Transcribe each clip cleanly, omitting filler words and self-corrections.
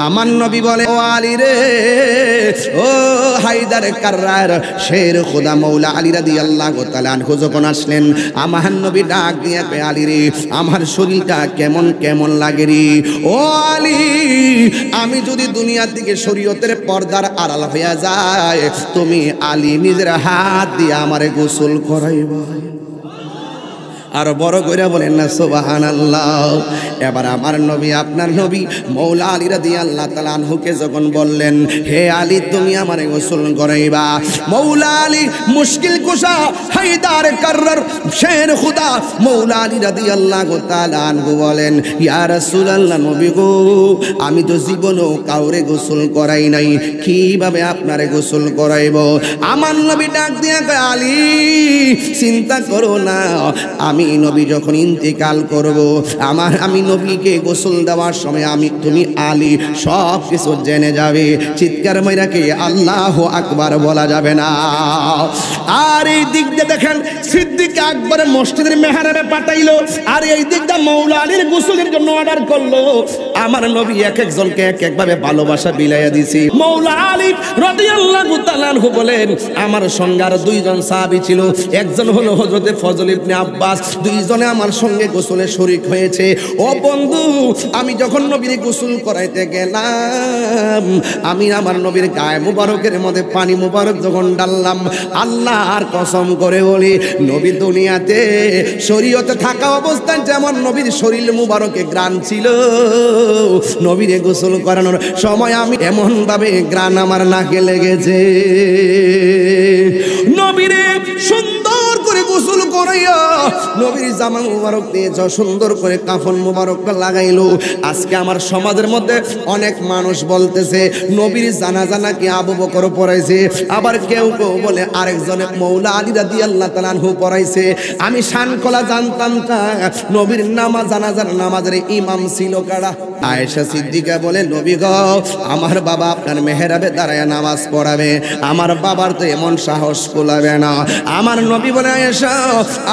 আমার নবী বলে ও আলী রে, ও হায়দার কাররার শের খোদা মৌলা আলী রাদিয়াল্লাহু তাআলা আনহু যখন আসলেন, আমার নবী ডাক দিয়ে কয় আলী রে, আমার শরীরটা কেমন কেমন লাগে রে। ও আলী, আমি যদি দুনিয়া থেকে শরীয়তের পর্দার আড়াল হয়ে যায়, তুমি আলী নিজের হাত দিয়ে আমারে গোসল করাইবা। আর বড় করে বলেন না সুবহানাল্লাহ। এবার আমার নবী, আপনার নবী মৌলা আলী রাদিয়াল্লাহু তাআলা আনহুকে যখন বললেন, হে আলী তুমি আমারে গোসল করাইবা, মৌলা আলী মুশকিল কুশা হায়দার কাররার শের খোদা মৌলা আলী রাদিয়াল্লাহু তাআলা আনহু বলেন, ইয়া রাসূলুল্লাহ, নবী গো, আমি তো জীবনেও কাউরে গোসল করাই নাই, কিভাবে আপনারে গোসল করাইব? আমার নবী ডাক দিয়ে কয়, আলী চিন্তা করো না, আমি নবী যখন ইন্তেকাল করব, আমি নবীকে গোসল দেওয়ার সময় তুমি আলী সব কিছু জেনে যাবে। চিৎকার মাইরাকে আল্লাহু আকবার বলা যাবে না। আর এই দিক দিয়ে দেখেন সিদ্দিক আকবর মসজিদের মেহরাবে পাঠাইলো, আর এই দিকটা মৌলা আলীর গোসলের জন্য অর্ডার করলো। আমার নবী এক একজনকে এক একভাবে ভালোবাসা বিলাইয়া দিছি। মৌলা আলী রাদিয়াল্লাহু তাআলা আনহু বলেন, আমার সঙ্গে আর দুইজন সাহাবী ছিল, একজন হলো হযরতে ফজল ইবনে আব্বাস, দুইজনে আমার সঙ্গে গোসলে শরীক হয়েছে। ও বন্ধু, আমি যখন নবীর গোসল করাইতে গেলাম, আমি আমার নবীর গায়ে মুবারকের মধ্যে পানি মুবারক যখন ডাললাম, আল্লাহর কসম করে বলি, নবী দুনিয়াতে শরীয়তে থাকা অবস্থায় যেমন নবীর শরীর মুবারকে গ্রাণ ছিল, নবীর গোসল করানোর সময় আমি এমন ভাবে গ্রাণ আমার নাকে লেগেছে। নবীরে সুন্দর করে গোসল করাইয়া নবীর জামা মুবারক দিয়ে সুন্দর করে কাফন মুবারকটা লাগাইলো। আজকে আমার সমাজের মধ্যে অনেক মানুষ বলতেছে নবীর জানাজা নাকি আবু বকর পড়াইছে, আবার কেউ কেউ বলে আরেকজনে মৌলা আলী রাদিয়াল্লাহু তাআলা আনহু পড়াইছে। আমি শানকলা জানতাম না নবীর জানাজার নামাজের ইমাম ছিল কারা। আয়েশা সিদ্দিকা বলে, নবী গো, আমার বাবা আপনার মেহরাবে দাঁড়ায় নামাজ পড়াবে, আমার বাবার তো এমন সাহস কুলাবে না। আমার নবী বলে, আয়েশা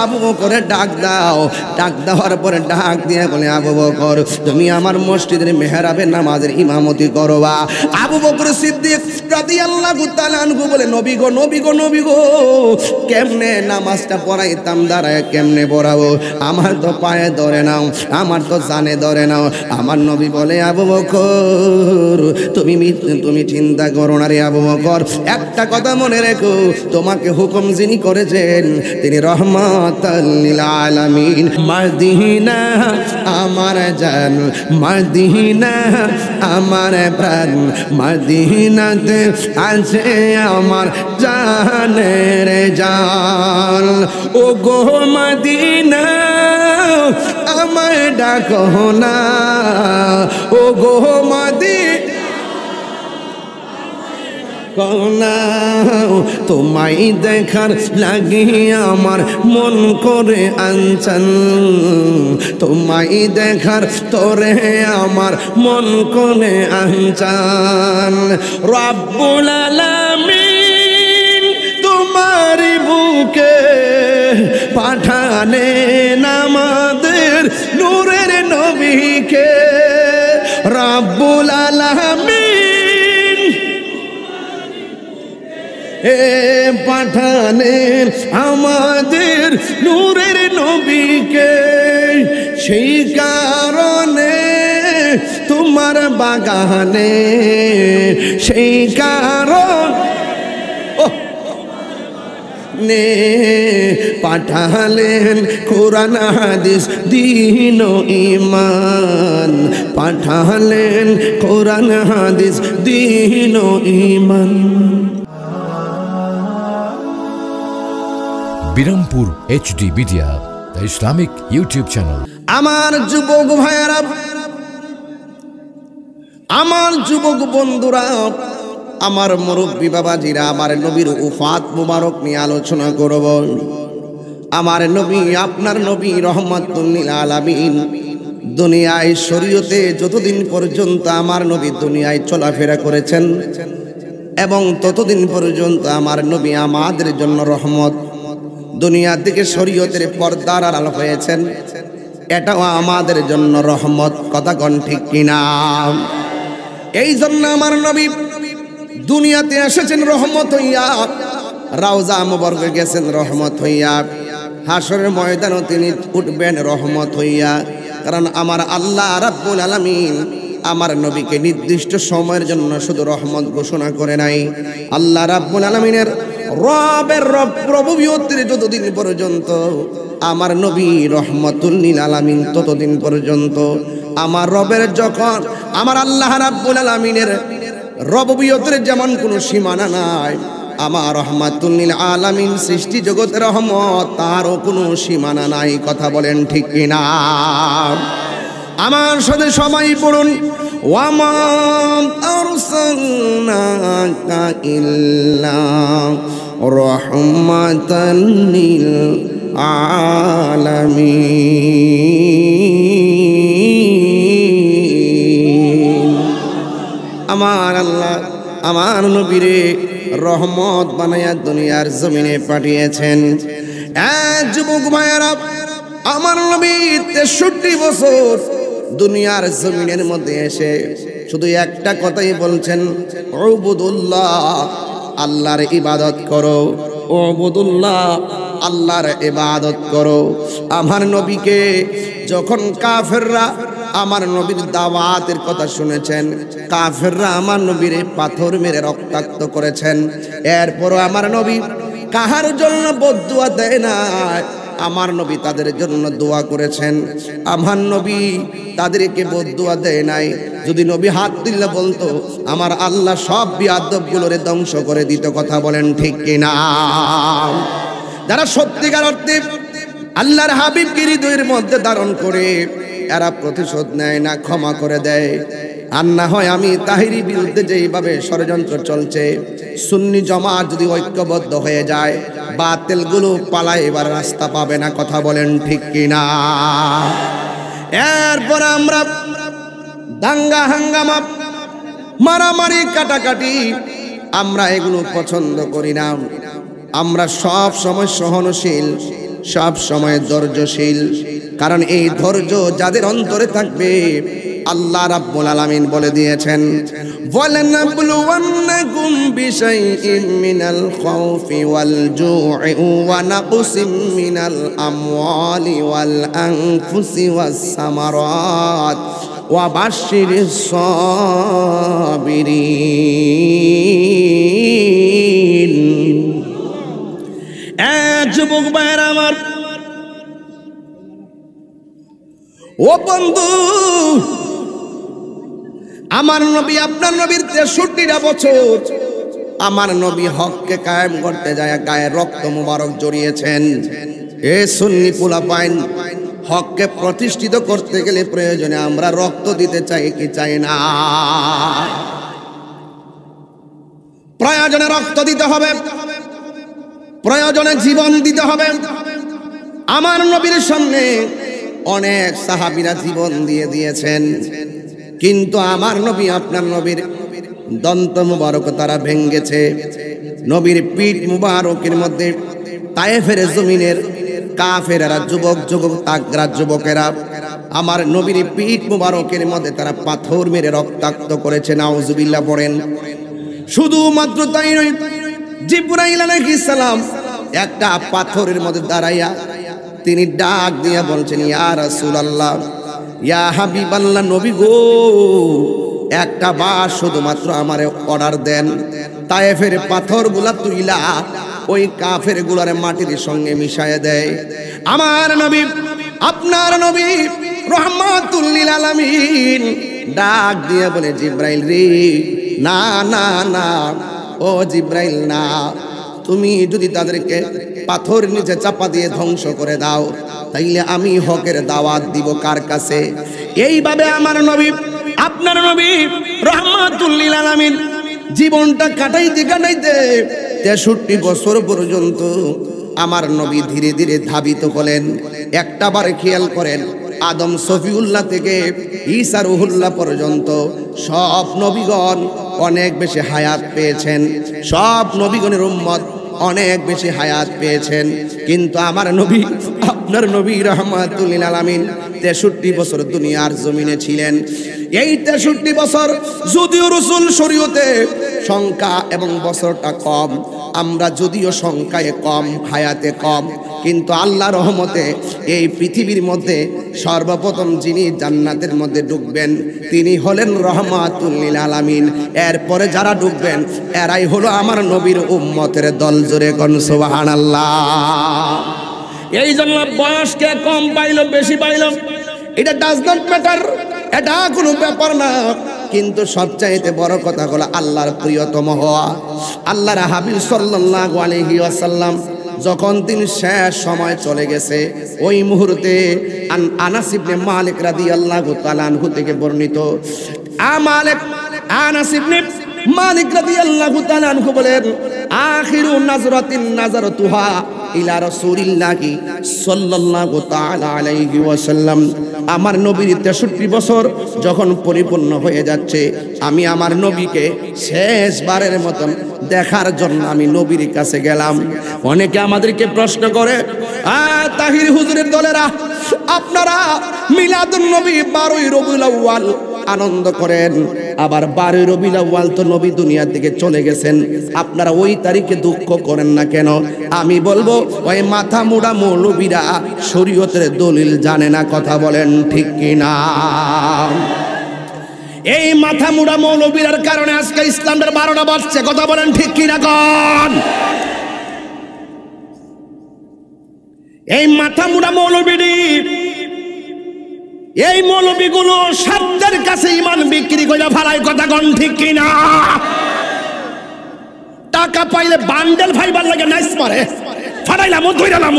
আবু বকরের ডাক দাও। ডাক দেওয়ার পরে ডাক দিয়ে বলে, আবু বকর তুমি আমার মসজিদের মেহরাবে নামাজের ইমামতি করবা। আবু বকর সিদ্দিক রাদিয়াল্লাহু তাআলা আনহু বলে, নবী গো, নবী গো, নবী গো, কেমনে নামাজটা পড়াইতাম দাঁড়ায়, কেমনে পড়াবো? আমার তো পায়ে ধরে নাও, আমার তো জানে ধরে নাও। আমার নবী বলে, আবু বকর তুমি চিন্তা করো না রে আবু বকর, একটা কথা মনে রেখো, তোমাকে হুকুম যিনি করেছেন তিনি রহমাতাল লিল আলামিন। মদিনা আমার জান, মদিনা আমার প্রাণ, মদিনাতে আছে আমার জানের জান। ও গো মদিনা আমায় ডাকো না, ও গো মদিনা কোনা, তোমায় দেখার লাগি আমার মন করে আনচান, তোমায় দেখার তোরে আমার মন করে আনচান। রব্বুল আলামিন তোমার বুকে পাঠালেন আমাদের নূরের নবীকে। রব্বুল আলামিন পাঠালেন আমাদের নূরের নবীকে, সেই কারণে তোমার বাগানে, সেই কারণে পাঠালেন কোরআন হাদিস দ্বীন ও ঈমান, পাঠালেন কোরআন হাদিস দ্বীন ও ঈমান। Birampur HD media, the Islamic YouTube channel. আমার যুবক ভাইয়েরা, আমার যুবক বন্ধুরা, আমার মুরব্বী বাবাজিরা, আমার নবীর উফাত মুবারক নিয়ে আলোচনা করব। আমার নবী, আপনার নবী রহমাতুল লিল আলামিন দুনিয়ায় শরীয়তে যতদিন পর্যন্ত আমার নবী দুনিয়ায় চলাফেরা করেছেন এবং ততদিন পর্যন্ত আমার নবী আমাদের জন্য রহমত। দুনিয়া থেকে শরীয়তের পর্দার আড়াল হয়েছেন, এটাও আমাদের জন্য রহমত। কথা কোন ঠিক কিনা? এই জন্য আমার নবী দুনিয়াতে এসেছেন রহমত হইয়া, রাউজা মুবারকে গেছেন রহমত হইয়া, হাসরের ময়দানও তিনি উঠবেন রহমত হইয়া। কারণ আমার আল্লাহ রাব্বুল আলামিন আমার নবীকে নির্দিষ্ট সময়ের জন্য শুধু রহমত ঘোষণা করে নাই। আল্লাহ রাব্বুল আলামিনের রবুবিয়তের যতদিন পর্যন্ত আমার নবী রহমতুল লিল আলামিন, ততদিন পর্যন্ত আমার রবের যখন আমার আল্লাহ রাব্বুল আলামিনের রবুবিয়তের যেমন কোনো সীমানা নাই, আমার রহমাতুল লিল আলামিন সৃষ্টি জগতের রহমত তারও কোনো সীমানা নাই। কথা বলেন ঠিক কিনা? আমার সাথে সবাই পড়ুন, ওয়ামা আরসালনাকা ইল্লা রাহমাতাল লিল আলামিন। আমার আল্লাহ আমার নবীরে রহমত বানায়া দুনিয়ার জমিনে পাঠিয়েছেন। যুবক ভাইয়েরা, আমার নবী 63 বছর দুনিয়ার জমিনের মধ্যে এসে শুধু একটা কথাই বলছেন, উবুদুল্লাহ, আল্লাহর ইবাদত করো। উবুদুল্লাহ, আল্লাহর ইবাদত করো। আমার নবীকে যখন কাফেররা আমার নবীর দাওয়াতের কথা শুনেছেন, কাফেররা আমার নবীরে পাথর মেরে রক্তাক্ত করেছেন, এরপরও আমার নবী কাহার জন্য বদদুয়া দেয় না। আমার নবী তাদের জন্য দোয়া করেছেন। আমার নবী তাদেরকে বদদুয়া দেয় নাই। যদি নবী হাত দিলে বলতো, আমার আল্লাহ সব বিয়াদবগুলোরে ধ্বংস করে দিত। কথা বলেন ঠিক কিনা? যারা সত্যিকার অর্থে আল্লাহর হাবিবকে হৃদয়ের মধ্যে ধারণ করে এরা প্রতিশোধ নেয় না, ক্ষমা করে দেয়। আর না হয় আমি তাহিরি বিরুদ্ধে যেইভাবে ষড়যন্ত্র চলছে, সুন্নি জামাত যদি ঐক্যবদ্ধ হয়ে যায়, বাতিলগুলো পালায় এবার রাস্তা পাবে না। কথা বলেন ঠিক কিনা? এরপর আমরা দাঙ্গা হাঙ্গামা, মারামারি, কাটাকাটি, আমরা এগুলো পছন্দ করি না। আমরা সব সময় সহনশীল, সব সময় ধৈর্যশীল। কারণ এই ধৈর্য যাদের অন্তরে থাকবে, আল্লাহ রাব্বুল আলামিন বলে দিয়েছেন, ওয়ালানাবলুওয়ান্নাকুম বিশাইইম মিনাল খাউফি ওয়াল জু'i ওয়া নাকসিম মিনাল আমওয়ালি ওয়াল আনফুসি ওয়াস সামারাত ওয়া বাশশিরিস সাবিরিন। যুবক ভাইরা আমার, ও বন্ধু, আমার নবী আপনার নবীর 63টা বছর আমার নবী হককে কায়েম করতে যায় গায়ে রক্ত মুবারক জড়িয়েছেন। এ সুন্নি পোলাপাইন, হককে প্রতিষ্ঠিত করতে গেলে প্রয়োজনে আমরা রক্ত দিতে চাই কি চাই না? প্রয়োজনে রক্ত দিতে হবে, প্রয়োজনে জীবন দিতে হবে। আমার নবীর সামনে অনেক সাহাবীরা জীবন দিয়ে দিয়েছেন, কিন্তু আমার নবী আপনার নবীর দন্ত মুবারক তারা ভেঙ্গেছে। নবীর পিঠ মুবারকের মধ্যে তায়েফের জমিনের কাফেরেরা, যুবক যুবক তাগড়া যুবকেরা আমার নবীর পিঠ মুবারকের মধ্যে তারা পাথর মেরে রক্তাক্ত করেছে। নাউজুবিল্লাহ পড়েন। শুধুমাত্র তাই নয়, জিবরাইল আলাইহিস সালাম একটা পাথরের মধ্যে দাঁড়াইয়া তিনি ডাক দিয়া বলছেন, ইয়া রাসূলুল্লাহ, ইয়া হাবিবাল্লাহ, নবী গো, একটা বার শুধুমাত্র আমারে অর্ডার দেন। তায়েফের পাথরগুলা তুইলা ওই কাফের গুলার মাটির সঙ্গে মিশায় দেয়। আমার নবী আপনার নবী রহমাতুল লিল আলামিন ডাক দিয়ে বলে, জিবরাইল রে, না না না, ও জিবরাইল না, তুমি যদি তাদেরকে পাথর নিচে চাপা দিয়ে ধ্বংস করে দাও, তাইলে আমি হকের দাওয়াত দিব কার কাছে? এইভাবে আমার নবী আপনার নবী রহমাতুল লিল আলামিন জীবনটা কাটাইতে কাটাইতে 63 বছর পর্যন্ত আমার নবী ধীরে ধীরে ধাবিত হলেন। একটা বার খেয়াল করেন, আদম সফিউল্লাহ থেকে ঈসা রুহুল্লাহ পর্যন্ত সব নবীগণ অনেক বেশি হায়াত পেয়েছেন, সব নবীগণের উম্মত অনেক বেশি হায়াত পেয়েছেন। কিন্তু আমার নবী আপনার নবী রহমাতুল লিল আলামিন 63 বছর দুনিয়ার জমিনে ছিলেন। এই 63 বছর যদিও রাসূল শরীয়তে সংখ্যা এবং বছরটা কম, আমরা যদিও সংখ্যায় কম, হায়াতে কম, কিন্তু আল্লাহ রহমতে এই পৃথিবীর মধ্যে সর্বপ্রথম যিনি জান্নাতের মধ্যে ঢুকবেন তিনি হলেন রহমাতুল লিল আলামিন। এরপরে যারা ঢুকবেন এরাই হলো আমার নবীর উম্মতের দল। জোরে কোন সুবহানাল্লাহ। এই জন্য বয়সকে কম পাইল বেশি পাইল এটা ডাজ নট ম্যাটার, এটা কোনো ব্যাপার না। কিন্তু সবচাইতে বড় কথা হলো আল্লাহর প্রিয়তম হওয়া। আল্লাহর হাবিব সাল্লাল্লাহু আলাইহি ওয়াসাল্লাম যখন তিনি শেষ সময় চলে গেছে, ওই মুহূর্তে আনাস ইবনে মালিক রাদিয়াল্লাহু তাআলা আনহু থেকে বর্ণিত, আনাস ইবনে মালিক রাদিয়াল্লাহু তাআলা আনহু বলেন, আখিরু নাজরাতিন নাজারতুহা ইলা রাসূলিল্লাহি সাল্লাল্লাহু তাআলা আলাইহি ওয়াসাল্লাম। আমার নবীর 63 বছর যখন পরিপূর্ণ হয়ে যাচ্ছে, আমি আমার নবীকে শেষবারের মতন দেখার জন্য আমি নবীর কাছে গেলাম। অনেকে আমাদেরকে প্রশ্ন করে, তাহির হুজুরের দলেরা আপনারা মিলাদুন নবী 12ই রবিউল আউয়াল আনন্দ করেন, আবার 12ই রবিউল আউয়াল তো নবী দুনিয়া থেকে চলে গেছেন, আপনারা ওই তারিখে দুঃখ করেন না কেন? আমি বলবো ওই মাথা মুড়া মৌলবীরা শরীয়তের দলিল জানে না। কথা বলেন ঠিক কিনা? এই মাথা মুড়া মৌলবীরার কারণে আজকে ইসলামের 12টা বাজছে। কথা বলেন ঠিক কিনা? কোন এই মাথা মুড়া মৌলবীরি, এই মৌলবীগুলো সাধ্যের কাছে ইমান বিক্রি করে ফেলায়। কথা কোন ঠিক কিনা? টাকা পাইলে বান্ডেল ভাইবার লাগে নাইস মারে, ফাড়াইলাম ধইরালাম,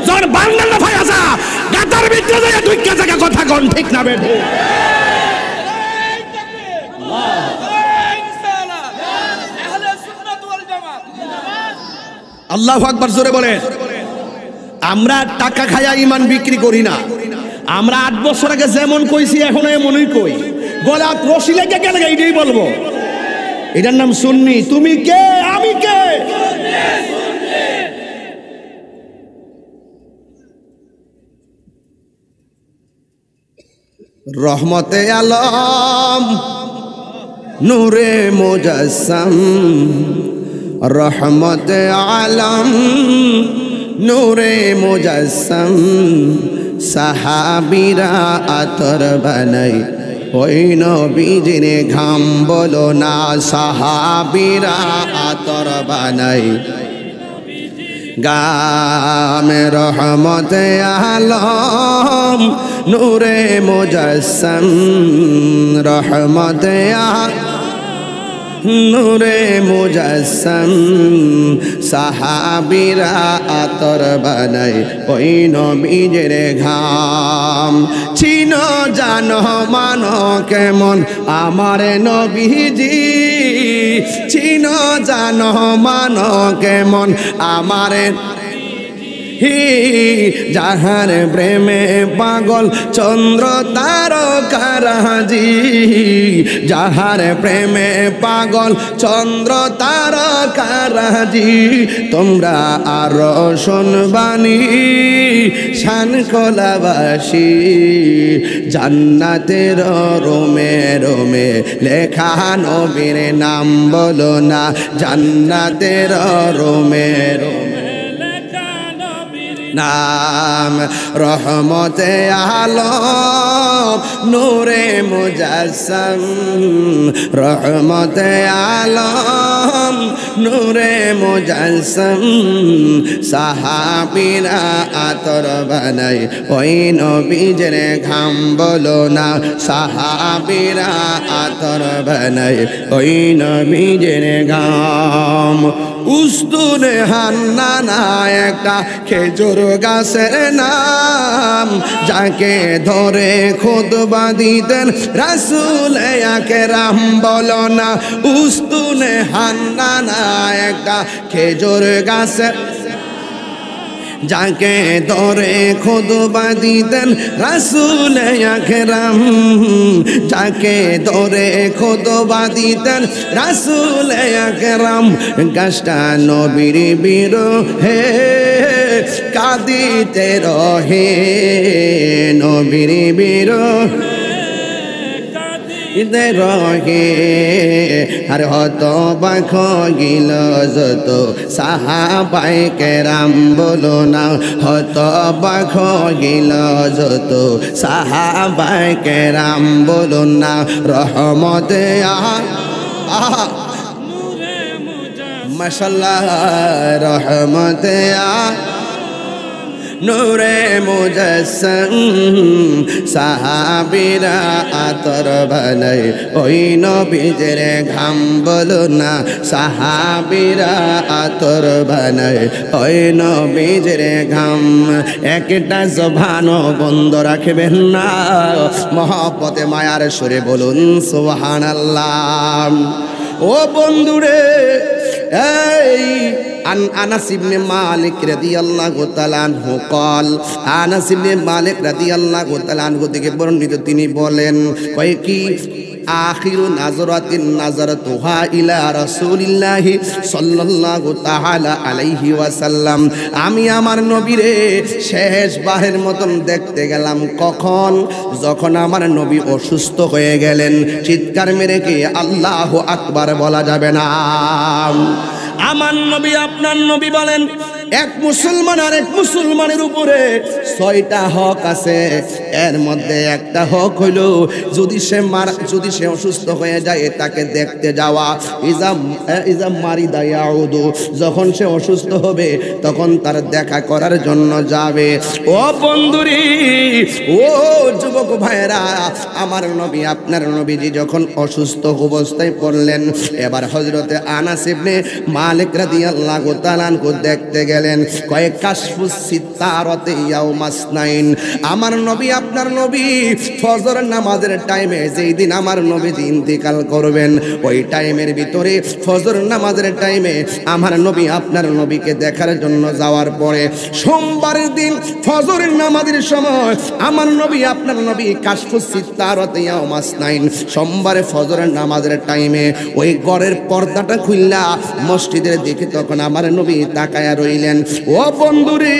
যখন বান্ডেল না ভাই আসা গাতার ভিতরে যায় ঢুকে জায়গা। কথা কোন ঠিক না বেঠে? আল্লাহু আকবার জোরে বলে। আমরা টাকা খায়া ইমান বিক্রি করি না। আমরা 8 বছর আগে যেমন কইছি এখন এমনই কই। গলাত রশি লেগে গেলে এইটাই বলবো। এটার নাম সুন্নি। তুমি কে? আমি কে? রহমতে আলম নূরে মুজাসসাম, রহমতে আলম নূরে মুজাসসাম, সাহাবীরা আতর বানাই ওই নবীজির ঘাম। বলো না, সাহাবীরা আতর বানাই গামে। রহমতে আলম নূরে মুজাসসাম, রহমতে নূরে মুজাসসাম, সাহাবীরা আতর বানাই ওই নবীজির ঘাম। চিনো জানো মানো কেমন আমার নবীজি, চিনো জানো মানো কেমন আমার যাহার প্রেমে পাগল চন্দ্র তারকারাজি, যাহার প্রেমে পাগল চন্দ্র তারকারাজি। তোমরা আরো শুনবানি শান কোলাবাসী, জান্নাতের রোমে রোমে লেখা নবীর নাম। বলো না, জান্নাতের রোমে রোমে নাম। রহমতে আলম নূরে মুজাসসাম, রহমতে আলম নূরে মুজাসসাম, সাহাবীরা আতর বানাই ওই নবীজির ঘাম। বলো না, সাহাবীরা আতর বানাই ওই নবীজির ঘাম। উস্তুনে হান্নানা একটা খেজুর গাছের নাম, যাকে ধরে খুতবা দিতেন রাসূল আকরাম। বলো না, উস্তুনে হান্নানা একটা খেজুর গাছের যাকে ধরে খুতবা দিতেন রাসূল আকরাম, যাকে ধরে খুতবা দিতেন রাসূল আকরাম, গাছটা নবীর বিরহে কাঁদিতে রহে, নবীর বিরহে রহে। আর হতবাক হইল যত সাহাবায়ে কেরাম, বলো না হতবাক হইল যত সাহাবায়ে কেরাম, বলো না রহমতে মাশাআল্লাহ রহমতে নূরে মুজাসসাম, সাহাবীরা আতর বানাই ওই নবীজের ঘাম, বলো না সাহাবীরা আতর বানাই ওই নবীজের ঘাম। একটা জবানও বন্ধ রাখবেন না, মহব্বতে মায়ার সুরে বলুন সুবহানাল্লাহ। ও বন্ধুরে, এই আনাস ইবনে মালিক রাদিয়াল্লাহু তাআলা আনহু قال, আনাস ইবনে মালিক রাদিয়াল্লাহু তাআলা আনহু থেকে বর্ণিত, তিনি বলেন কয় কি আখিরু নাজরাতিন নাজারতুহা ইলা রাসূলিল্লাহি সাল্লাল্লাহু তাআলা আলাইহি ওয়াসাল্লাম, আমি আমার নবীরে শেষ বারের মতন দেখতে গেলাম। কখন? যখন আমার নবী অসুস্থ হয়ে গেলেন। চিৎকার মেরে কি আল্লাহু আকবার বলা যাবে না? আমার নবী আপনার নবী বলেন, এক মুসলমান আর এক মুসলমানের উপরে 6টা হক আছে। এর মধ্যে একটা হক হইল যদি সে অসুস্থ হয়ে যায় তাকে দেখতে যাওয়া। ইজা মারিদা ইয়াউদু, যখন সে অসুস্থ হবে তখন তার দেখা করার জন্য যাবে। ও বন্ধুরি, ও যুবক ভাইরা, আমার নবী আপনার নবীজি যখন অসুস্থ অবস্থায় পড়লেন, এবার হযরতে আনাস ইবনে মালিক রাদিয়াল্লাহু তাআলা আনহু দেখতে গেলেন। কয়েক কাশফুস সিত্তারাতে ইয়াউমাসনাইন, আমার নবী আপনার নবী ফজর নামাজের টাইমে, যেই দিন আমার নবী ইন্তিকাল করবেন ওই টাইমের ভিতরে, ফজর নামাজের টাইমে আমার নবী আপনার নবীকে দেখার জন্য যাওয়ার পরে, সোমবারের দিন ফজরের নামাজের সময় আমার নবী আপনার নবী কাশফুস সিত্তারাতে ইয়াউমাসনাইন, সোমবারে ফজরের নামাজের টাইমে ওই ঘরের পর্দাটা খুললা মসজিদের দিকে তখন আমার নবী তাকায়া রইলেন। ও বন্ধুরে,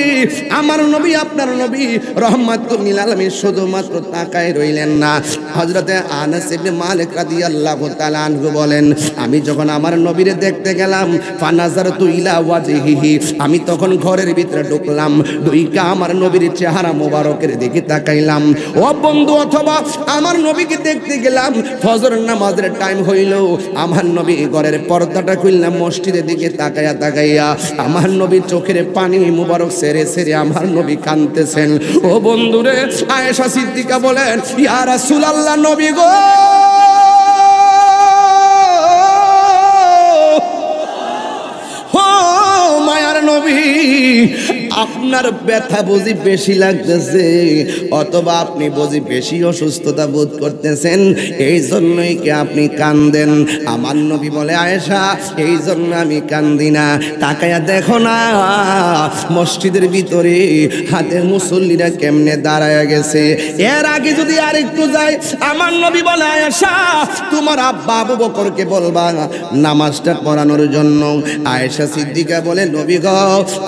আমার নবী আপনার নবী রহমাতুল লিল আলামিন শুধুমাত্র তাকায় রইলেন না। হযরতে আনাস ইবনে মালিক রাদিয়াল্লাহু তাআলা আনহু বলেন, আমি যখন আমার নবীরে দেখতে গেলাম, ফানাজারতু ইলা ওয়াজহিহি, আমি তখন ঘরের ভিতরে ঢুকলাম, ঢুইকা আমার নবীর চেহারা মোবারকের দিকে তাকাইলাম। ও বন্ধু, অথবা আমার নবীকে দেখতে গেলাম, ফজর নামাজের টাইম হইল, আমার নবী ঘরের পর্দাটা খুললাম, মসজিদের দিকে তাকাইয়া আমার নবীর চোখের পানি মুবারক সেরে সেরে আমার নবী কাঁদতেছেন। ও বন্ধুরে, আয়েশা সিদ্দিকা বলেন, ইয়া রাসূলুল্লাহ, নবী গো, ও মায়ার নবী, আপনার ব্যথা বুঝি বেশি লাগতেছে, অথবা আপনি বুঝি বেশি অসুস্থতা বোধ করতেছেন, এই জন্যই কি আপনি কান্দেন? আমার নবী বলে, আয়েশা, এই জন্য আমি কান্দি না, তাকায়া দেখো না মসজিদের ভিতরে হাতে মুসল্লিরা কেমনে দাঁড়ায় গেছে। এর আগে যদি আরেকটু যাই, আমার নবী বলে, আয়েশা, তোমার আব্বা আবু বকরকে বলবা নামাজটা পড়ানোর জন্য। আয়েশা সিদ্দিকা বলে, নবী গো,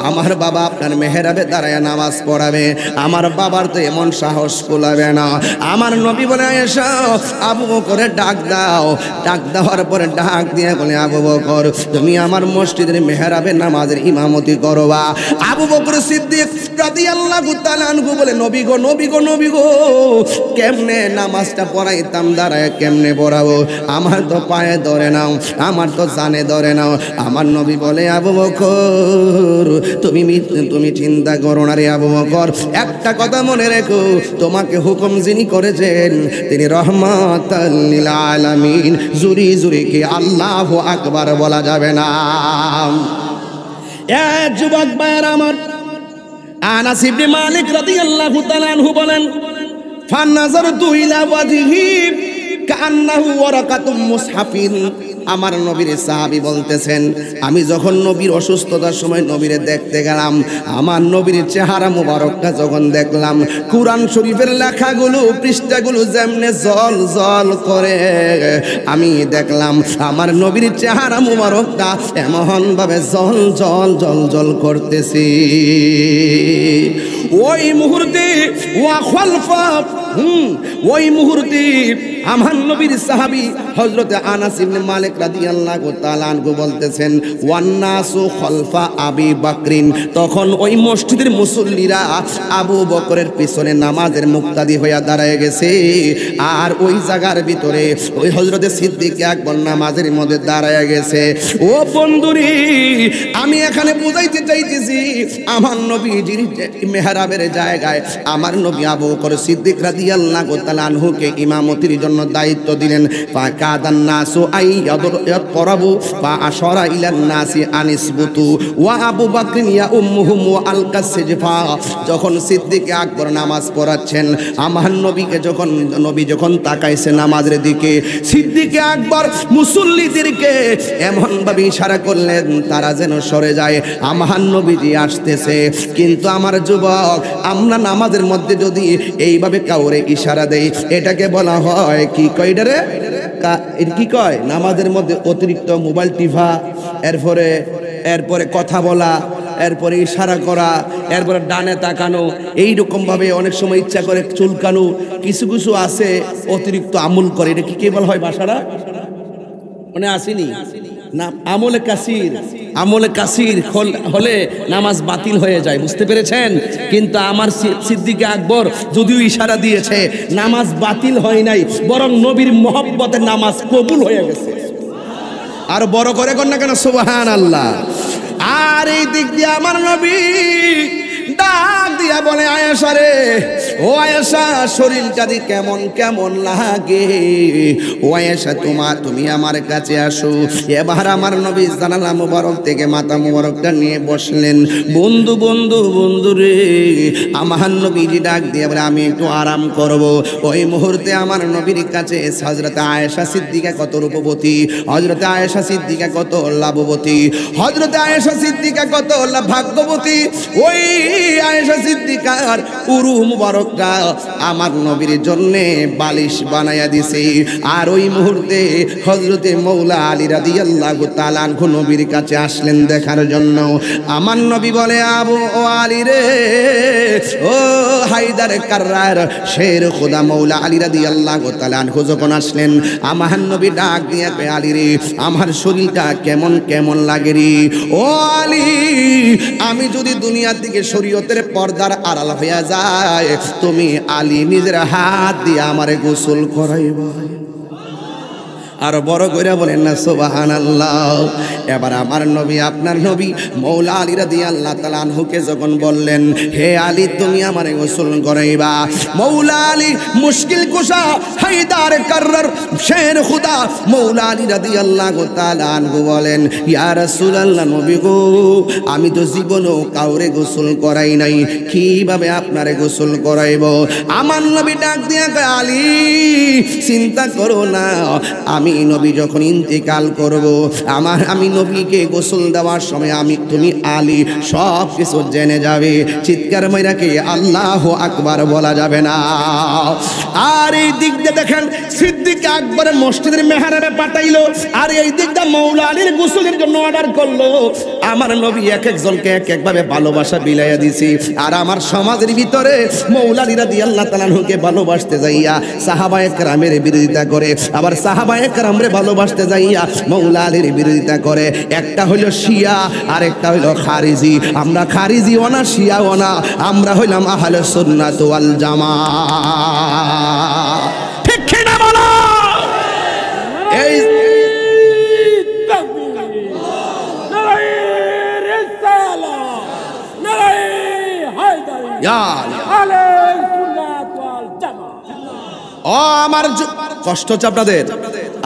আমার বাবা আপনার মেহরাবে দাঁড়ায় নামাজ পড়াবে, আমার বাবার তো এমন সাহস কুলাবে না। আমার নবী বলে, আয়েশা, আবু বকরের ডাক দাও। ডাক দেওয়ার পরে ডাক দিয়ে বলে, আবু বকর, তুমি আমার মসজিদের মেহরাবে নামাজের ইমামতি করবা। আবু বকর সিদ্দিক রাদিয়াল্লাহু তাআলা আনহু বলে, নবী গো, নবী গো, নবী গো, কেমনে নামাজটা পড়াইতাম, দাঁড়ায় কেমনে পড়াবো, আমার তো পায়ে ধরে নাও, আমার তো জানে ধরে নাও। আমার নবী বলে, আবু বকর, তুমি চিন্তা করো না রে আবু বকর, একটা কথা মনে রেখো, তোমাকে হুকুম যিনি করেছেন তিনি রহমাতাল লিল আলামিন। জুরি জুরি কি আল্লাহু আকবার বলা যাবে না? এ যুবক ভাইরা আমার, আনাস ইবনে মালিক রাদিয়াল্লাহু তাআলা আনহু বলেন, ফানাজারতু ইলা ওয়াজহি, কান্নাহু ওয়ারাকাতুম মুসহাফিন। আমার নবীর সাহাবী বলতেছেন, আমি যখন নবীর অসুস্থতার সময় নবীরে দেখতে গেলাম, আমার নবীর চেহারা মুবারকটা যখন দেখলাম, কুরআন শরীফের লেখাগুলো পৃষ্ঠাগুলো যেমনে জল জল করে, আমি দেখলাম আমার নবীর চেহারা মুবারকটা এমন ভাবে জল জল জল জল করতেছে। ওই মুহূর্তে ওই মুহূর্তে আমার নবীর সাহাবী হযরতে আনাস ইবনে মালিক রাদিয়াল্লাহু তাআলা আনহু বলতেছেন, ওয়ান্নাসু খলফা আবি বকরিন। তখন ওই মসজিদের মুসল্লিরা আবু বকরের পিছনে নামাজের মুক্তাদি হইয়া দাঁড়ায় গেছে, আর ওই জায়গার ভিতরে ওই হযরতে সিদ্দিক আকবর নামাজের মধ্যে দাঁড়ায় গেছে। ও বন্ধুরে, আমি এখানে বুঝাইতে চাইতেছি, আমার নবীজির মেহরাবের জায়গায় আমার নবী আবু বকর সিদ্দিক রাদিয়াল্লাহু তাআলা আনহুকে ইমামতির জন্য দায়িত্ব দিলেন। ফাকাদান নাসু আইয়াদরাবু ফা আশারা ইলান নাসি আনিসবুতু ওয়া আবু বকর ইয়া উম্মুহুম ওয়া আলকাসিজফা। যখন সিদ্দিক আকবর নামাজ পড়াচ্ছেন, আমার নবীকে নবী যখন তাকাইছে নামাজের দিকে, সিদ্দিক আকবর মুসল্লিদেরকে এমন ভাবে ইশারা করলেন তারা যেন সরে যায়, আমার নবীজি আসতেছে। কিন্তু আমার যুবক, আমরা নামাজের মধ্যে যদি এইভাবে কাউরে ইশারা দেই, এটাকে বলা হয় কি কয়? এটারে কি কয়? নামাজের মধ্যে অতিরিক্ত মোবাইল টিভা, এরপরে কথা বলা, এরপরে ইশারা করা, এরপরে ডানে তাকানো, এইরকম ভাবে অনেক সময় ইচ্ছা করে চুলকানো, কিছু কিছু আছে অতিরিক্ত আমল করে। এটা কি বলা হয় ভাষাটা মানে আসেনি না? আমলে কাসির হলে নামাজ বাতিল হয়ে যায়, বুঝতে পেরেছেন? কিন্তু আমার সিদ্দিক আকবর যদিও ইশারা দিয়েছে, নামাজ বাতিল হয় নাই, বরং নবীর মহব্বতে নামাজ কবুল হয়ে গেছে। আর বড় করে কর না কেন সুবহানাল্লাহ। আর এই দিক দিয়ে আমার নবী ডাক দিয়া বলে, আয়েশা রে, ও আয়েশা, শরীরটা দি কেমন কেমন লাগে, ও আয়েশা তুমি আমার কাছে আসো। এবার আমার নবী জানালা মুবারক থেকে মাথা মুবারকটা নিয়ে বসলেন। বন্ধু রে, আমার নবীজি ডাক দিয়ে বলে, আমি একটু আরাম করব। ওই মুহূর্তে আমার নবীর কাছে হযরত আয়েশা সিদ্দিকা কত রূপবতী, হযরত আয়েশা সিদ্দিকা কত লাভবতী, হযরত আয়েশা সিদ্দিকা কত ভাগ্যবতী। ওই আয়েশা সিদ্দিকার উরু মুবারকটা আমার নবীর জন্যে বালিশ বানায়া দিছে। আর ওই মুহূর্তে হযরতে মৌলা আলী রাদিয়াল্লাহু তাআলা আনহু নবীর কাছে আসলেন দেখার জন্য। আমার নবী বলে, আবু আলী রে, ও হায়দার কাররার শের খোদা মৌলা আলী রাদিয়াল্লাহু তাআলা আনহু যখন আসলেন, আমার নবী ডাক দিয়ে কয়, আলী রে, আমার শরীরটা কেমন কেমন লাগে রে। ও আলী, আমি যদি দুনিয়ার দিকে শরীয়তের পর্দার আড়াল হইয়া যায়, তুমি আলী নিজের হাত দিয়ে আমারে গোসল করাইবা। আর বড় করে বলেন না সুবহানাল্লাহ। এবার আমার নবী, আপনার নবী মৌলা আলী রাদিয়াল্লাহু তাআলা আনহুকে যখন বললেন, হে আলী, তুমি আমারে গোসল করাইবা, মৌলা আলী মুশকিল কুশা হায়দার কাররার শের খুদা মৌলা আলী রাদিয়াল্লাহু তাআলা আনহু বলেন, ইয়া রাসূলুল্লাহ, নবী গো, আমি তো জীবনও কাউরে গোসল করাই নাই, কিভাবে আপনারে গোসল করাইব? আমার নবী ডাক দিয়া কয়, আলী, চিন্তা করো না, আমি নবী যখন ইন্তেকাল করব, আমি নবীকে গোসল দেওয়ার সময় তুমি আলী সব কিছু জেনে যাবে। চিৎকার মাইরাকে আল্লাহু আকবার বলা যাবে না। আর এই দিক দিয়ে দেখেন, সিদ্দিক আকবর মসজিদের মেহরাবে পাঠাইলো, আর এই দিকটা মৌলা আলীর গোসলের জন্য অর্ডার করলো। আমার নবী এক একজনকে এক একভাবে ভালোবাসা বিলাইয়া দিছি। আর আমার সমাজের ভিতরে মৌলা আলী রাদিয়াল্লাহু তাআলা আনহুকে ভালোবাসতে যাইয়া সাহাবায়ে কেরামের বিরোধিতা করে, আবার সাহাবায়ে কেরামরে ভালোবাসতে যাইয়া মৌলা আলীর বিরোধিতা করে। একটা হইলো শিয়া, আর একটা হইলো খারিজি। আমরা খারিজিও না, শিয়াও না, আমরা হইলাম আহলে সুন্নাত ওয়াল জামাত। ঠিক কি না বলো? এই আমার কষ্ট হচ্ছে আপনাদের।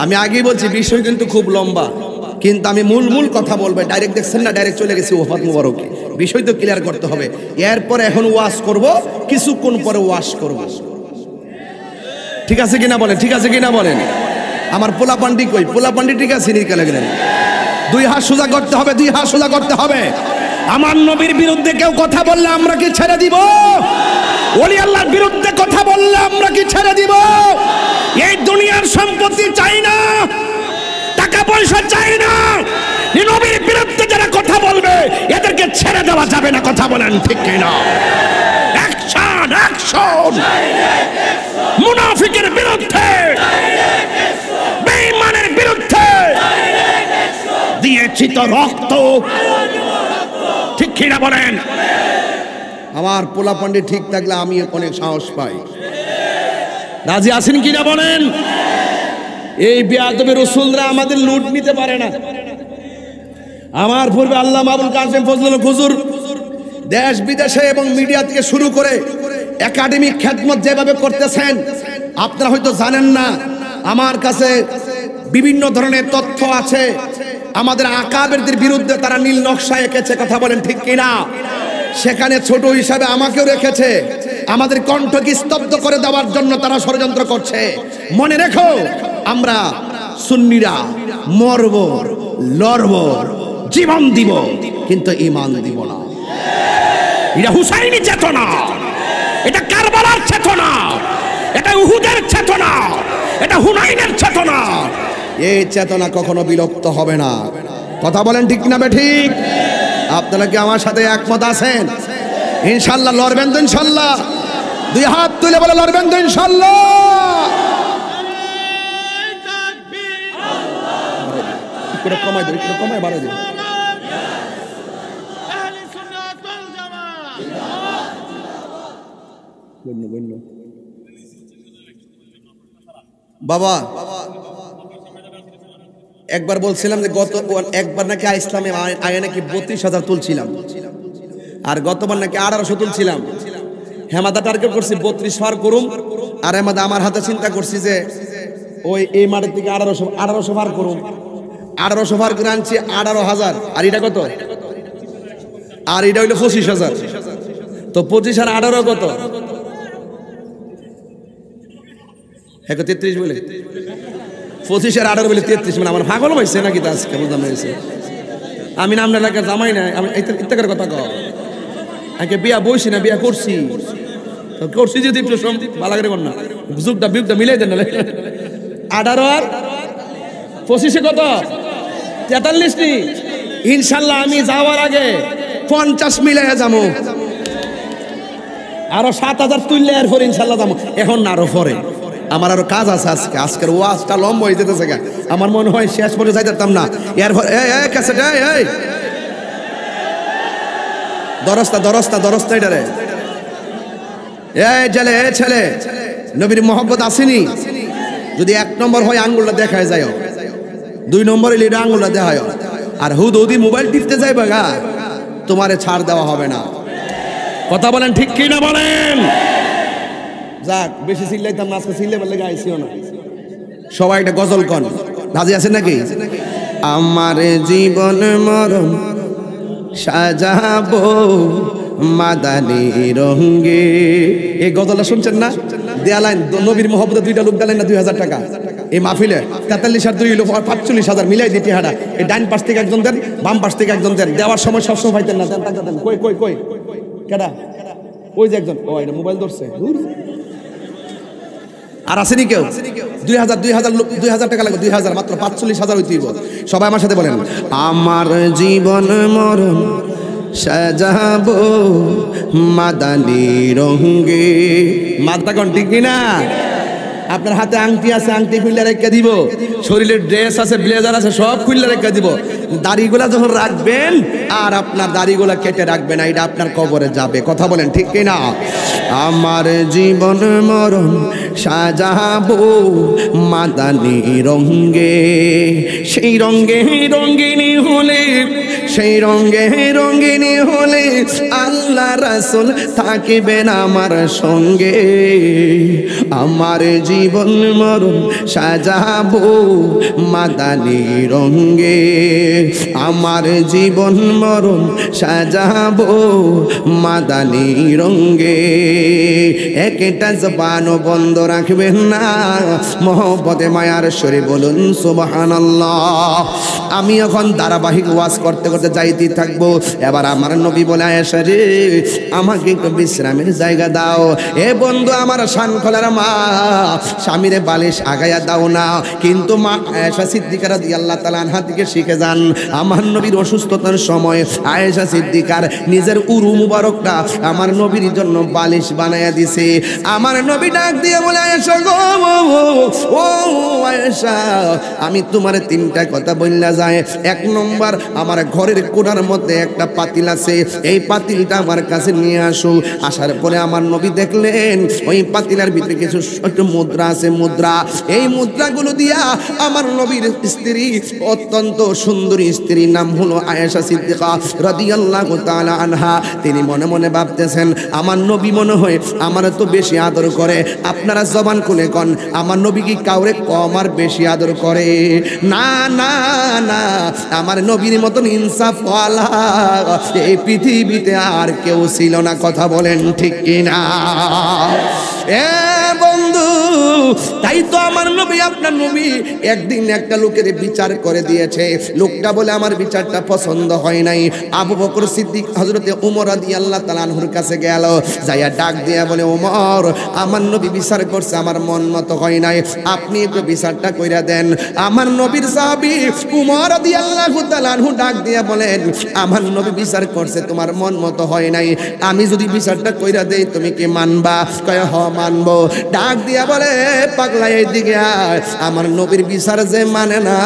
আমি আগেই বলছি, বিষয় কিন্তু খুব লম্বা, কিন্তু আমি মূল কথা বলবো। ডাইরেক্ট দেখছেন না, ডাইরেক্ট চলে গেছি ওফাত মুবারকে। বিষয় তো ক্লিয়ার করতে হবে। এরপরে এখন ওয়াজ করব, কিছুক্ষণ পরে ওয়াজ করব। ঠিক আছে কিনা বলেন, ঠিক আছে কিনা বলেন। আমার পোলা পান্ডি কই, পোলা পান্ডি ঠিক আছে নিকা লাগলেন। দুই হাত সোজা করতে হবে, দুই হাত সোজা করতে হবে। আমার নবীর বিরুদ্ধে কেউ কথা বললে আমরা কি ছেড়ে দিব? ওলি আল্লাহর বিরুদ্ধে কথা বললে আমরা কি ছেড়ে দিব? এই দুনিয়ার সম্পত্তি চাই না, টাকা পয়সা চাই না, নবীর বিরুদ্ধে যারা কথা বলবে এদেরকে ছেড়ে দেওয়া যাবে না। কথা বলেন ঠিক কিনা? Action, action. মুনাফিকের বিরুদ্ধে, বেঈমানের বিরুদ্ধে দিয়েছি তো রক্ত, ঠিক কিনা বলেন? আমার পোলা পান্ডি ঠিক থাকলে আমি অনেক সাহস পাই। রাজি আছেন কিনা বলেন? এই বেয়াদবি রাসূলরা আমাদের লুট নিতে পারে না। আমার পূর্বে আল্লামা আবুল কাসেম ফজলুল হুজুর দেশ বিদেশে এবং মিডিয়া থেকে শুরু করে একাডেমিক খেদমত যেভাবে করতেছেন আপনারা হয়তো জানেন না। আমার কাছে বিভিন্ন ধরনের তথ্য আছে, আমাদের আকাবেরদের বিরুদ্ধে তারা নীল নকশা এঁকেছে। কথা বলেন ঠিক কিনা? সেখানে ছোট হিসাবে আমাকেও রেখেছে। আমাদের কণ্ঠকে স্তব্ধ করে দেওয়ার জন্য তারা ষড়যন্ত্র করছে। মনে রেখো, আমরা সুন্নিরা মরব, লড়ব, জীবন দিব, কিন্তু ঈমান দিব না। এটা হুসাইনি চেতনা, এটা কারবালার চেতনা, এটা উহুদের চেতনা, এটা হুনাইনের চেতনা। এই চেতনা কখনো বিলুপ্ত হবে না। কথা বলেন ঠিক না বেঠিক? আপনারা কি আমার সাথে একমত আছেন? ইনশাআল্লাহ লড়বেন তো? ইনশাআল্লাহ দুই হাত তুলে বলে লড়বেন তো? ইনশাআল্লাহ। একটু কমাই দেন, একটু কমাই বাড়াই দেন। বাবা একবার বলছিলাম যে গত একবার নাকি ইসলামে আগে নাকি 32,000 তুলছিলাম, আর গতবার নাকি 1800 তুলছিলাম। হেমাদা টার্গেট করছি 32 পার করুম, আর হেমাদা আমার হাতে চিন্তা করছি যে ওই এই মাঠের থেকে 1800 পার করুম। 1800 পার করে আনছি 18,000। আর এটা কত? আর এটা হইলো 25,000। তো 25 আর 18 কত? 33 বলে 25 আর 18 বলে 33। মানে আমার পাগল হয়েছে নাকি? তা আজকে বুঝলাম হয়েছে। আমি নাম এলাকা জামাই না, আমি ইত্যাকার কথা কও। আগে বিয়া বইছি না, বিয়া করছি। করছি যদি একটু ভালো করে কর না, যুগটা বিয়োগটা মিলাই দেন। 18 আর 25 কত? 43 নি। ইনশাল্লাহ আমি যাওয়ার আগে 50 মিলাই যাবো। আরো 7,000 তুললে এরপর ইনশাল্লাহ যাবো। এখন না, আরো পরে। আমার আরো কাজ আছে আজকে। আজকের ওয়াজটা লম্বা হয়ে যেতেছে। আমার মনে হয় শেষ পর্যন্ত যাইতাম না। এরপর দরস্তা এটা রে। ছেলে নবীর মোহাব্বত আসেনি? যদি 1 নম্বর হয় আঙ্গুলটা দেখায় যায়, 2 নম্বর হইলে এটা আঙ্গুলটা দেখায়, আর হুদি মোবাইল টিপতে যাইবা গা, তোমারে ছাড় দেওয়া হবে না। কথা বলেন ঠিক কি না বলেন? যাক, বেশি চিল্লাইতাম না, আজকে চিল্লে বললে গাইছিও না। সবাই একটা গজল কন, রাজি আছেন নাকি? আমার জীবন মরণ সাজাবো মাদানি রঙে। এই গজলটা শুনছেন না? দেয়া লাইন নবীর মোহাম্মদ 2টা লোক দিলেন না 2000 টাকা এই মাহফিলে। 43 আর 2 হলো 45,000 মিলাই দিতে হারা। এই ডাইন পাশ থেকে একজন দেন, বাম পাশ থেকে একজন দেন। দেওয়ার সময় সবসময় পাইতেন না, দেন টাকা দেন। কই কই কই কেডা? ওই যে একজন। ও এটা মোবাইল ধরছে। আর আসেনি কেউ? 2000 টাকা লাগবে। 2000 মাত্র 45,000 হইতে হইব। সবাই আমার সাথে বলেন, আমার জীবন মরণ সাজাবো মাদানি রঙে। মাথা কোন ঠিক না? আপনার হাতে আংটি আছে, আংটি খুললে রেখে দিব। শরীরের ড্রেস আছে, ব্লেজার আছে, সব খুললে রেখে দিব। দাড়িগুলা যখন রাখবেন, আর আপনার দাড়িগুলা কেটে রাখবেন, এটা আপনার কবরে যাবে। কথা বলেন ঠিক কিনা? আমার জীবন মরণ সাজাবো মাদানি রঙে। সেই রঙে রঙিনী হলে, সেই রঙে রঙিনী হলে আল্লাহ রাসূল থাকবেন আমার সঙ্গে। আমার জীবন মরণ সাজাবো মাদানি রঙে। আমার জীবন মরণ সাজাবো মাদানী রঙ্গে। একটা জবানও বন্ধ রাখবেন না, মহব্বতে মায়ার সরে বলুন সুবহানাল্লাহ। আমি এখন ধারাবাহিক ওয়াজ করতে করতে যাইতে থাকবো। এবার আমার নবী বলে, আয়েশা রে আমাকে একটু বিশ্রামের জায়গা দাও। এ বন্ধু আমার শানখোলার মা, স্বামীরে বালিশ আগাইয়া দাও না। কিন্তু মা আয়েশা সিদ্দিকা রাদিয়াল্লাহু তাআলা আনহা থেকে শিখে যান, আমার নবীর অসুস্থতার সময় আয়েশা সিদ্দিকার নিজের উরু মুবারকটা আমার নবীর জন্য বালিশ বানাইয়া দিছে। আমার নবী ডাক দিয়ে বলে, আয়েশা গো, ও আয়েশা, আমি তোমার তিনটা কথা বললা যায়। এক নম্বর, আমার ঘরের কোণার মধ্যে একটা পাতিল আছে, এই পাতিলটা আমার কাছে নিয়ে আসো। আসার পরে আমার নবী দেখলেন ওই পাতিলের ভিতরে কিছু ছোট মুদ্রা আছে, মুদ্রা। এই মুদ্রাগুলো দিয়া আমার নবীর স্ত্রী, অত্যন্ত সুন্দরী স্ত্রী, নাম হলো আয়েশা সিদ্দিকা রাদিয়াল্লাহু তাআলা আনহা, তিনি মনে মনে ভাবতেছেন আমার নবী মনে হয় আমার তো বেশি আদর করে। আপনারা জবান খুলে কোন, আমার নবী কি কাউরে কম আর বেশি আদর করে? না না না, আমার নবীর মতন ইনসাফওয়ালা এই পৃথিবীতে আর কেউ ছিল না। কথা বলেন ঠিক কিনা? এ বন্ধু, তাই তো আমার নবী, আপনার নবী একদিন একটা লোকের বিচার করে দিয়েছে। লোকটা বলে আমার বিচারটা পছন্দ হয় নাই। আবু বকর সিদ্দিক হযরতে ওমর রাদিয়াল্লাহু তাআলা আনহুর কাছে গেল, যাইয়া ডাক দিয়া বলে, ওমর আমার নবী বিচার করছে, আমার মন মতো হয় নাই, আপনি একটু বিচারটা কইরা দেন। আমার নবীর সাহাবী ওমর রাদিয়াল্লাহু তাআলা আনহু ডাক দিয়া বলেন, আমার নবী বিচার করছে, তোমার মন মতো হয় নাই, আমি যদি বিচারটা কইরা দেই তুমি কি মানবা? কয় হ মানবো। ডাক দিয়া বলে, পাগলা এইদিকে আয়, আমার নবীর বিচার যে মানে না,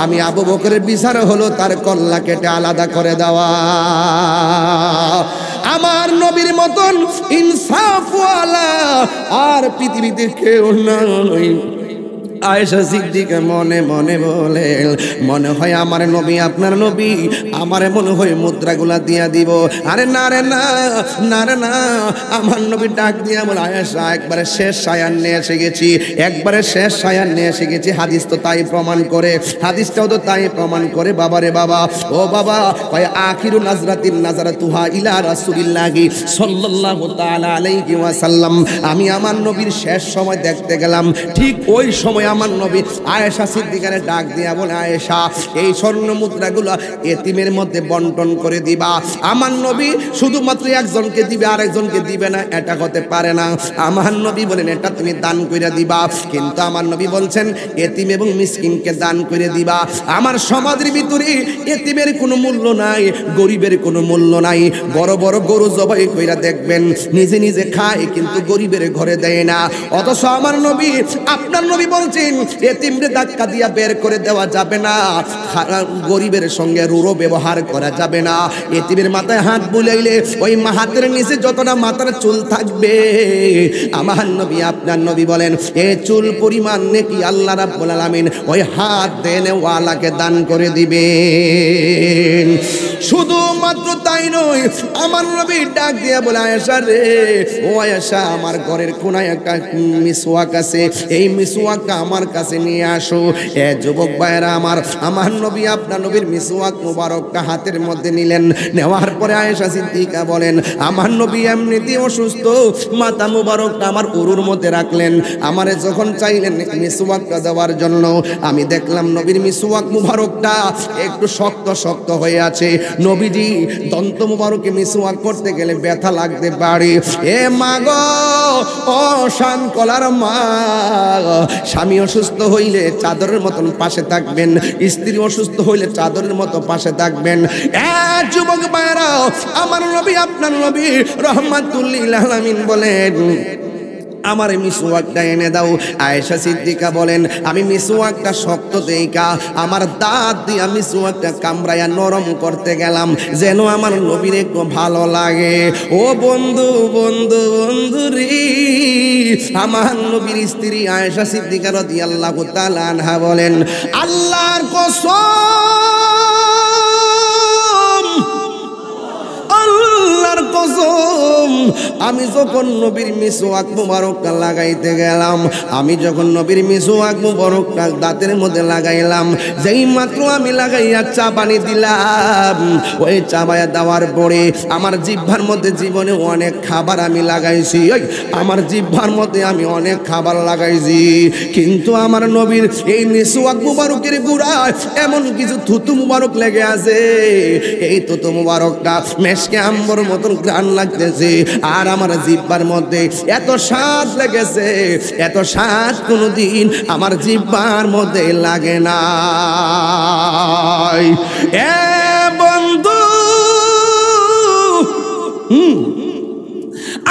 আমি আবু বকরের বিচার হলো তার কল্লা কেটে আলাদা করে দেওয়া। আমার নবীর মতন ইনসাফওয়ালা আর পৃথিবীতে কেউ নাই। আয়েশা সিদ্দিকা মনে মনে বলে, মনে হয় আমার নবী, আপনার নবী আমারে মনে হয় মুদ্রাগুলা দিয়া দিব। আরে না রে না, না রে না, আমার নবী ডাক দিয়া বলে, আয়েশা একবারে শেষ সায়ান নিয়ে এসে গেছি, একবারে শেষ সায়ান নিয়ে এসে গেছি। হাদিস তো তাই প্রমাণ করে, হাদিসটাও তো তাই প্রমাণ করে। বাবা রে বাবা, ও বাবা, কয় আখিরু নাজরাতিন নাজরাতুহা ইলা রাসূলিল্লাহি সাল্লাল্লাহু তাআলা আলাইহি ওয়াসাল্লাম, আমি আমার নবীর শেষ সময় দেখতে গেলাম। ঠিক ওই সময় আমার নবী আয়েশা সিদ্দিকারে ডাক দিয়া বলে, আয়েশা এই স্বর্ণ মুদ্রাগুলো এতিমের মধ্যে বন্টন করে দিবা। আমার নবী শুধুমাত্র একজনকে দিবে, আরেকজনকে দিবে না, এটা হতে পারে না। আমার নবী বলেন, এটা তুমি দান করে দিবা। কিন্তু আমার নবী বলছেন এতিম এবং মিসকিনকে দান করে দিবা। আমার সমাজের ভিতরে এতিমের কোনো মূল্য নাই, গরিবের কোনো মূল্য নাই। বড় বড় গরু জবাই কইরা দেখবেন নিজে নিজে খায়, কিন্তু গরিবের ঘরে দেয় না। অথচ আমার নবী, আপনার নবী বলছেন এতিমরে ধাক্কা দিয়া বের করে দেওয়া যাবে না, গরিবের সঙ্গে রূঢ় ব্যবহার করা যাবে না। এতিমের মাথায় হাত বুলাইলে ওই হাতের নিচে যতটা মাথার চুল থাকবে, আমার নবী, আপনার নবী বলেন এই চুল পরিমাণ নেকি আল্লাহ রাব্বুল আলামিন ওই হাত দেনে ওয়ালাকে দান করে দিবেন। শুধুমাত্র তাই নয়, আমার নবী ডাক দিয়া বলে, আয়েশা রে, ও আয়েশা, আমার ঘরের কোনায় একটা মিসওয়াক আছে, এই মিসওয়াকটা আমার কাছে নিয়ে আসো। এ যুবক ভাইরা আমার নবী, আপনার নবীর মিসওয়াক মুবারকটা হাতের মধ্যে নিলেন। নেওয়ার পরে আয়েশা সিদ্দিকা বলেন, আমার নবী এমনিতেই অসুস্থ, মাথা মুবারকটা আমার উরুর মধ্যে রাখলেন। আমারে যখন চাইলেন মিসওয়াকটা দেওয়ার জন্য, আমি দেখলাম নবীর মিসওয়াক মুবারকটা একটু শক্ত শক্ত হয়ে আছে। নবীজি দন্ত মুবারকে মিসওয়াক করতে গেলে ব্যথা লাগতে পারে। এ মা গো, ও শান কলার মা, স্বামী অসুস্থ হইলে চাদরের মতন পাশে থাকবেন, স্ত্রী অসুস্থ হইলে চাদরের মতো পাশে থাকবেন। যুবক ভাইরা, আমার নবী, আপনার নবী রাহমাতুল লিল আলামিন বলেন, আমার মিসওয়াকটা এনে দাও। আয়েশা সিদ্দিকা বলেন, আমি মিসওয়াকটা শক্ত দেইকা আমার দাঁত দিয়া মিসওয়াকটা কামড়াইয়া নরম করতে গেলাম, যেন আমার নবীর একটু ভালো লাগে। ও বন্ধু বন্ধু বন্ধু রে, আমার নবীর স্ত্রী আয়েশা সিদ্দিকা রাদিয়াল্লাহু তাআলা আনহা বলেন, আল্লাহর কসম, আল্লাহর কসম, আমি যখন নবীর মিসওয়াক মুবারকটা লাগাইতে গেলাম, আমি যখন নবীর মিসওয়াক মুবারকটা দাঁতের মধ্যে লাগাইলাম, যেই মাত্র আমি লাগাইয়া চা পানি দিলাম, ওই চাবায়া দেওয়ার পরে আমার জিহ্বার মধ্যে জীবনে অনেক খাবার আমি লাগাইছি, আমার জিহ্বার মধ্যে আমি অনেক খাবার লাগাইছি, কিন্তু আমার নবীর এই মিসওয়াক মুবারকের গুড়ায় এমন কিছু থুতু মুবারক লেগে আছে, এই থুতু মুবারকটা মেশকে আম্বর মতন ঘ্রাণ লাগতেছে, আর আমার জিহ্বার মধ্যে এত স্বাদ লেগেছে, এত স্বাদ কোনোদিন আমার জিহ্বার মধ্যে লাগে না। এ বন্ধু,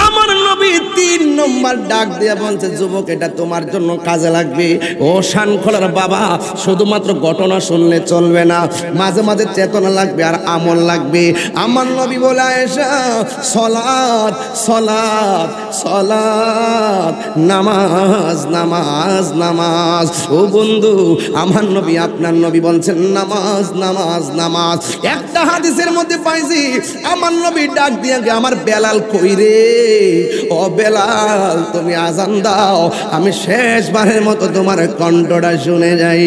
আমার নবী 3 নম্বর ডাক দিয়ে বলছে, যুবক এটা তোমার জন্য কাজে লাগবে। ও শানখোলার বাবা, শুধুমাত্র ঘটনা শুনলে চলবে না, মাঝে মাঝে চেতনা লাগবে আর আমল লাগবে। আমার নবী বলে, আয়েশা, সালাত সালাত সালাত, নামাজ নামাজ নামাজ। ও বন্ধু, আমার নবী, আপনার নবী বলছেন নামাজ নামাজ নামাজ। একটা হাদিসের মধ্যে পাইছি, আমার নবী ডাক দিয়ে, আমার বেলাল কই রে, ও বেলাল তুমি আজান দাও, আমি শেষবারের মতো তোমার কণ্ঠটা শুনে যাই।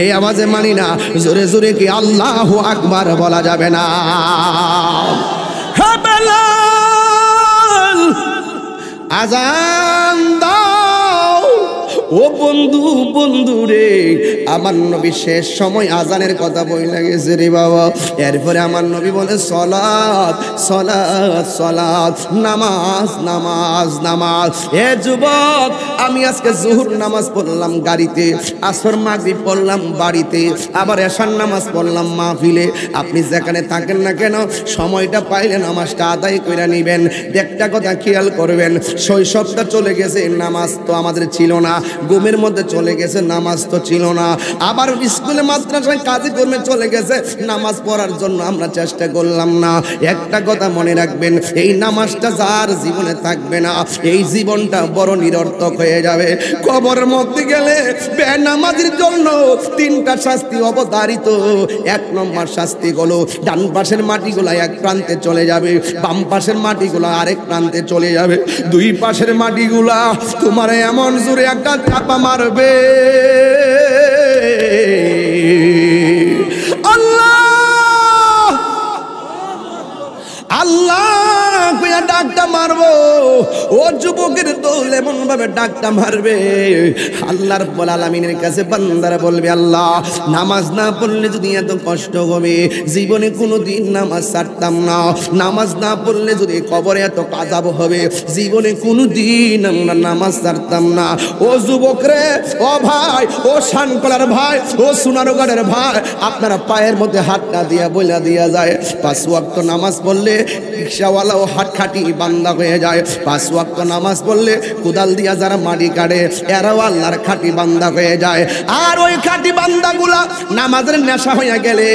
এই আওয়াজে মানি না, জোরে জোরে কি আল্লাহু আকবার বলা যাবে না? হ্যাঁ বেলাল, আজান দাও। ও বন্ধু, বন্ধু রে, আমার নবী শেষ সময় আজানের কথা বলে গেছে রে বাবা। এরপরে আমার নবী বলে, সালাত সালাত সালাত, নামাজ নামাজ নামাজ। এ যুবক, আমি আজকে জোহর নামাজ পড়লাম গাড়িতে, আসর মাগরিব পড়লাম বাড়িতে, আবার এশার নামাজ পড়লাম মাহফিলে। আপনি যেখানে থাকেন না কেন, সময়টা পাইলে নামাজটা আদায় করে নেবেন। একটা কথা খেয়াল করবেন, শৈশবটা চলে গেছে, নামাজ তো আমাদের ছিল না, ঘুমের মধ্যে চলে গেছে, নামাজ তো ছিল না, আবার স্কুলে মাদ্রাসায় কাজে কর্মে চলে গেছে, নামাজ পড়ার জন্য আমরা চেষ্টা করলাম না। একটা কথা মনে রাখবেন, এই নামাজটা যার জীবনে থাকবে না, এই জীবনটা বড় নিরর্থক হয়ে যাবে। কবরের মধ্যে গেলে বেনামাজির জন্য 3টা শাস্তি অবধারিত। 1 নম্বর শাস্তি হলো, ডান পাশের মাটিগুলা এক প্রান্তে চলে যাবে, বাম পাশের মাটিগুলা আরেক প্রান্তে চলে যাবে। 2 পাশের মাটিগুলা তোমার এমন জোরে একটা চাপা মারবে, আল্লাহ আল্লাহ কইয়া ডাকটা মারবো। ও যুবকের দল এমন ভাবে ডাকটা মারবে, আল্লাহর রাব্বুল আলামিনের কাছে বান্দারা বলবে, আল্লাহ, নামাজ না পড়লে যদি এত কষ্ট হবে, জীবনে কোনোদিন নামাজ ছাড়তাম না, নামাজ না পড়লে যদি কবরে এত আযাব হবে, জীবনে কোনোদিন আমরা নামাজ ছাড়তাম না। ও যুবক রে, ও ভাই, ও শানকলার ভাই, ও সোনারগাঁয়ের ভাই, আপনারা পায়ের মধ্যে হাতটা দিয়া বইলা দিয়া যায়, 5 ওয়াক্ত নামাজ পড়লে রিকশাওয়ালাও হাত খাটি বান্দা হয়ে যায়। 5 ওয়াক্ত নামাজ পড়লে কোদাল দিয়া যারা মাটি কাটে, এরাও আল্লাহর খাটি বান্দা হয়ে যায়। আর ওই খাটি বান্দাগুলা নামাজের নেশা হয়ে গেলে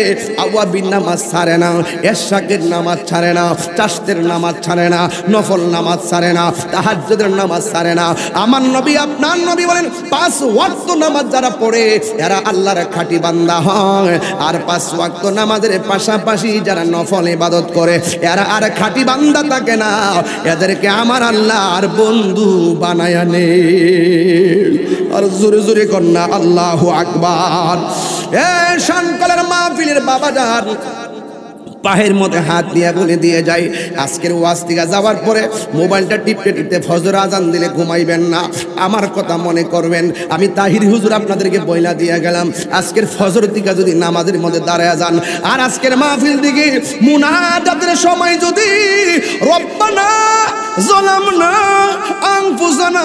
আওয়াবিন নামাজ ছাড়ে না, এশাকের নামাজ ছাড়ে না, চাশতের নামাজ ছাড়ে না, নফল নামাজ ছাড়ে না, তাহাজ্জুদের নামাজ ছাড়ে না। আমার নবী, আপনার নবী বলেন, 5 ওয়াক্ত নামাজ যারা পড়ে এরা আল্লাহর খাটি বান্দা হয়। আর 5 ওয়াক্ত নামাজের পাশাপাশি যারা নফল ইবাদত করে, এরা আর খাটি বান্দা থাকে না, এদেরকে আমার আল্লাহর বন্ধু বানায়া নে। আর জোরে জোরে কন্যা আল্লাহু আকবার। এ শানকলের মাহফিলের বাবা যান, পায়ের মধ্যে হাত দিয়ে বলে দিয়ে যায়, আজকের ওয়াজ থেকে যাওয়ার পরে মোবাইলটা টিপতে টিপতে ফজর আজান দিলে ঘুমাইবেন না। আমার কথা মনে করবেন, আমি তাহির হুজুর আপনাদেরকে বইলা দিয়ে গেলাম, আজকের ফজর থেকে যদি নামাজের মধ্যে দাঁড়ায় যান, আর আজকের মাহফিল দিকে মুনাজাতের সময় যদি রব্বানা যালামনা আনফুসানা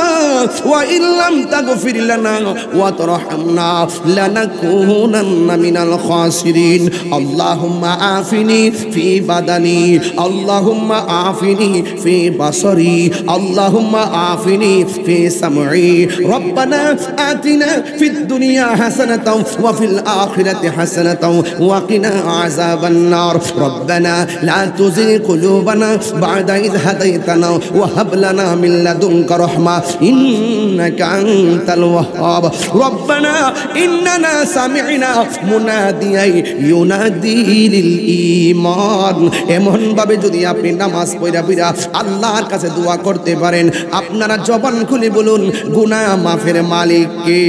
ওয়া ইল্লাম তাগফির লানা ওয়া তারহামনা লানাকুনান্না মিনাল খাসিরিন, আল্লাহুম্মা আফিনি ফি বাদানি, আল্লাহুম্মা আফিনি ফি বাসারি, আল্লাহুম্মা আফিনি ফি সামঈ, রব্বানা আতিনা ফিদ দুনিয়া হাসানাতাও ওয়া ফিল আখিরাতি হাসানাতাও ওয়া কিনা আযাবান নার, রব্বানা লা তুযিগ কুলুবানা বা'দা ইয হাদাইতানা ওয়া হাব লানা মিন লাদুনকা রাহমা ইন্নাকা আনতাল ওয়াহ্হাব রব্বানা ইন্নানা সামি'না মুনাদিয়াই ইউনাদি লিল ঈমান। এমন ভাবে যদি আপনি নামাজ পড়া পড়া আল্লাহর কাছে দোয়া করতে পারেন, আপনারা জবান খুলে বলুন গুনাহ মাফের মালিক কে?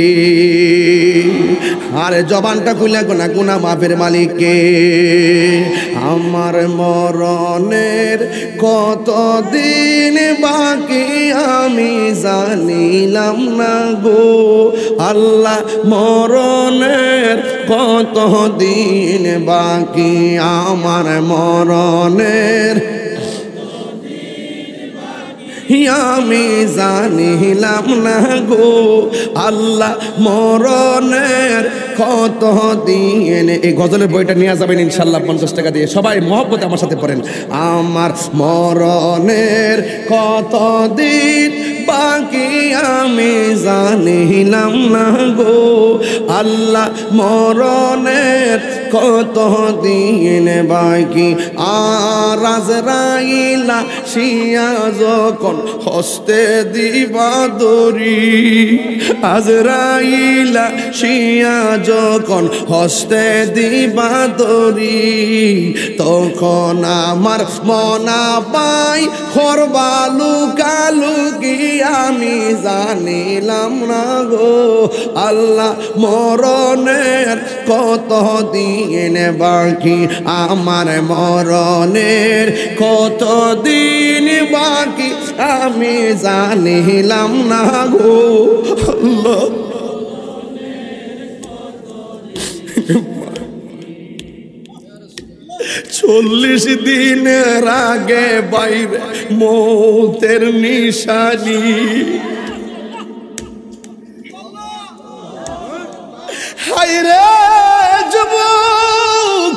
আর জবানটা খুলে গোনা গুনাহ মাফের মালিক কে? আমার মরণের কতদিন বাকি আমি জানিলাম না গো আল্লাহ, মরণের কতদিন বাকি আমার মরণের আমি জানিলাম না গো আল্লাহ, মরণের কত দিন। এই গজলের বইটা নিয়ে যাবেন ইনশাল্লাহ 50 টাকা দিয়ে, সবাই মহব্বত আমার সাথে পড়েন। আমার মরণের কত দিন বাকি আমি জানিলাম না গো আল্লাহ, মরণের কত দিন বাকি। আর আজরাইলা শিয়া যখন হস্তে দিবা দড়ি, আজরাইলা শিয়া যখন হস্তে দিবা দড়ি, তখন আমার মনা পাই খরবালু কালুকি আমি জানিলাম না গো আল্লাহ, মরণের কত দিন বাকি আমার মরণের কত দিন বাকি আমি জানিলাম না গো আল্লাহ। 40 দিনের আগে বাইরে মৌতের নিশানি, হায়রে যুবক,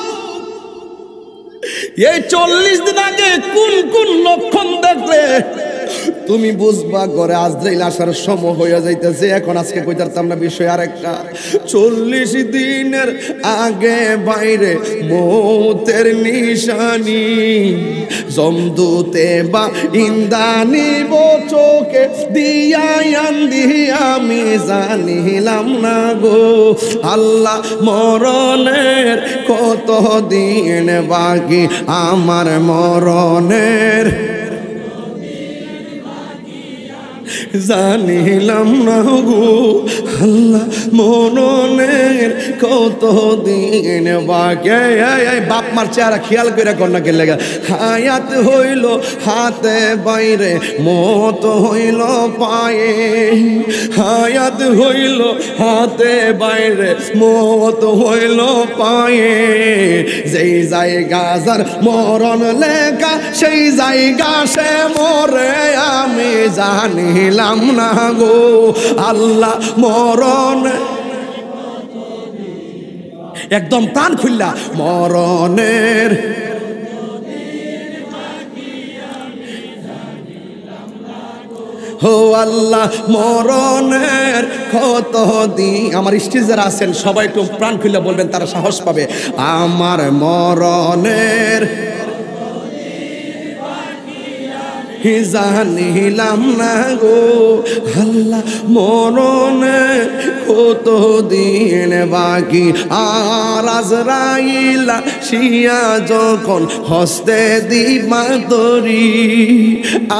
এই 40 দিন আগে কোন কোন লক্ষণ দেখলে তুমি বুঝবা ঘরে আজরাইল আসার সময় হয়ে যাইতেছে। এখন আজকে কইতারতাম না বিষয় আরেকটা। 40 দিনের আগে বাইরে মৌতের নিশানি, জমদুতে বা ইন্দানি চোখে দিয়া আন্দি আমি জানিলাম না গো আল্লাহ, মরণের কত দিন বাকি আমার মরণের জানিলাম না গো আল্লাহ, মরণের কত দিন বাকি। বাপ মার চেহারা খেয়াল করে কন্যা কে লেগে, হায়াত হইল হাতে বাইরে মত হইল পায়ে, হায়াত হইল হাতে বাইরে মত হইল পায়ে, যেই জায়গা যার মরণ লেখা সেই জায়গা সে মরে আমি জানিলাম না গো আল্লাহ, মরণ একদম প্রাণ খুললা মরণের হো আল্লাহ, মরণের কত দিন। আমার স্টেজ যারা আছেন সবাই একটু প্রাণ খুললা বলবেন, তারা সাহস পাবে। আমার মরণের জানিলাম না গো আল্লাহ, মরণের কত দিন বাকি। আর আজরাইলা শিয়া যখন হস্তে দিবা দড়ি,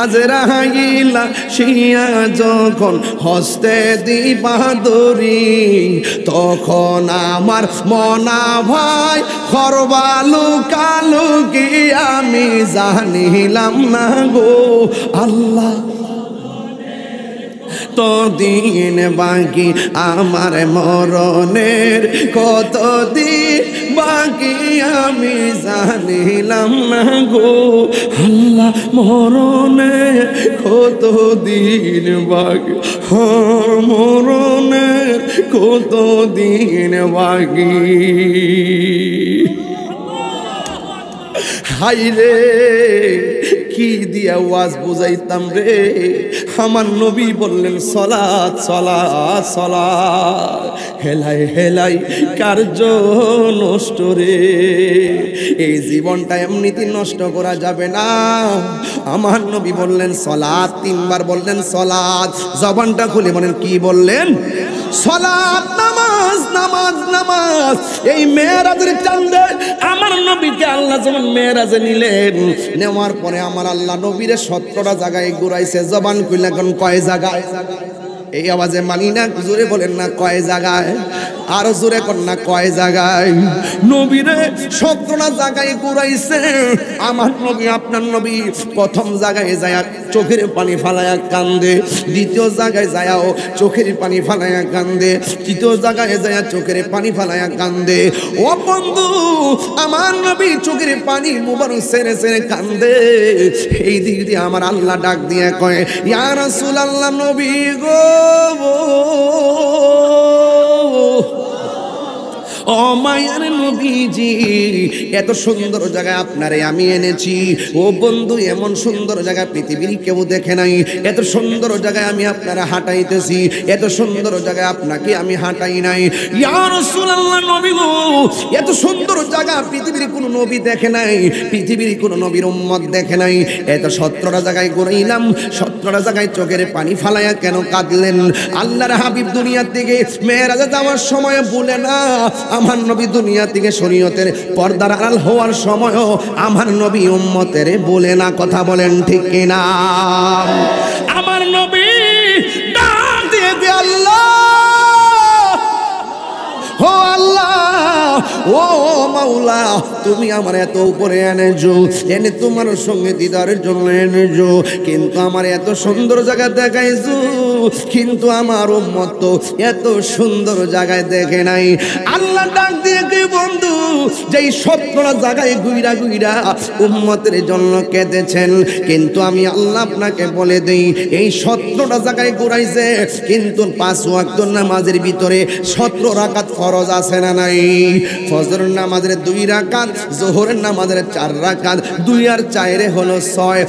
আজরাইলা শিয়া যখন হস্তে দিবা দড়ি, তখন আমার মনা ভাই খরবালু কালুকি আমি জানিলাম না গো আল্লাহ, তো দিন বাকি আমার মরণের কত দিন বাকি আমি জানিলাম না গো আল্লাহ, মরণের কত দিন বাকি, মরণের কত দিন বাকি। হাইরে কি দিয়া ওয়াজ বুঝাইতাম রে। আমার নবী বললেন সালাত সালাত সালাত, হেলাই হেলাই কার্য নষ্ট রে। এই জীবনটা এমনিতে নষ্ট করা যাবে না। আমার নবী বললেন সালাত, তিনবার বললেন সালাত। জবানটা খুলে বলেন কি বললেন? সালাত, নামাজ নামাজ নামাজ। এই মেরাজের চাঁদে আমার নবীকে আল্লাহ যখন মেরাজে নিলেন, নেওয়ার পরে আমার আল্লাহ নবীরে 17টা জায়গায় ঘুরাইছে। জবান খুলে কোন কয় জায়গায়? এই আওয়াজে মানি না, জোরে বলেন না কয় জায়গায়, আরো জোরে কর না কয় জায়গায়। নবীরে 17টা জায়গায় ঘুরাইছে আমার নবী। আপনার নবী প্রথম জায়গায় যায় চোখের পানি ফালায়া কান্দে, দ্বিতীয় জায়গায় যায়াও চোখের পানি ফালায়া কান্দে, তৃতীয় জায়গায় যায় চোখের পানি ফালায়া কান্দে। ও বন্ধু, আমার নবী চোখের পানি মুবারক ছেড়ে ছেড়ে কান্দে। এই দিক দিয়ে আমার আল্লাহ ডাক দিয়ে কয়, ইয়া রাসূলুল্লাহ, নবী গো, ও মায়ার নবীজি, এত সুন্দর জায়গায় আপনারে আমি এনেছি। ও বন্ধু, এমন সুন্দর জায়গা পৃথিবীর কেউ দেখে নাই। এত সুন্দর জায়গায় আমি আপনারা হাঁটাইতেছি, এত সুন্দর জায়গায় আপনাকে আমি হাঁটাই নাই। ইয়া রাসূলুল্লাহ, নবী গো, এত সুন্দর জায়গা পৃথিবীর কোনো নবী দেখে নাই, পৃথিবীর কোনো নবীর উম্মত দেখে নাই। এত 17টা জায়গায় ঘুরাইলাম, 17টা জায়গায় চোখের পানি ফালায়া কেন কাঁদলেন? আল্লাহর হাবিব দুনিয়া থেকে মেরাজে যাওয়ার সময় বলে না, আমার নবী দুনিয়া থেকে শরীয়তের পর্দার আড়াল হওয়ার সময়ও আমার নবী উম্মতের বলে না। কথা বলেন ঠিক কিনা? আমার নবী ডাক দিয়ে দে, আল্লাহ, ও আল্লাহ, ও মাওলা, তুমি আমার এত উপরে এনেছো, এনে তোমার সঙ্গে দিদারের জন্য এনেছো, কিন্তু আমার এত সুন্দর জায়গা দেখাইছো, কিন্তু আমার উম্মত তো এত সুন্দর জায়গায় দেখে নাই। আল্লাহ ডাক দিয়ে কে বন্ধু, যেই 17টা জায়গায় গুইরা গুইরা উম্মতের জন্য কেঁদেছেন, কিন্তু আমি আল্লাহ আপনাকে বলে দেই, এই 17টা জায়গায় ঘুরাইছে, কিন্তু 5 ওয়াক্ত নামাজের ভিতরে 17 রাকাত ফরজ আছে না নাই? ফজর নামাজের 2 রাকাত, যোহরের নামাজের 4 রাকাত, 2 আর 4 হলো 6,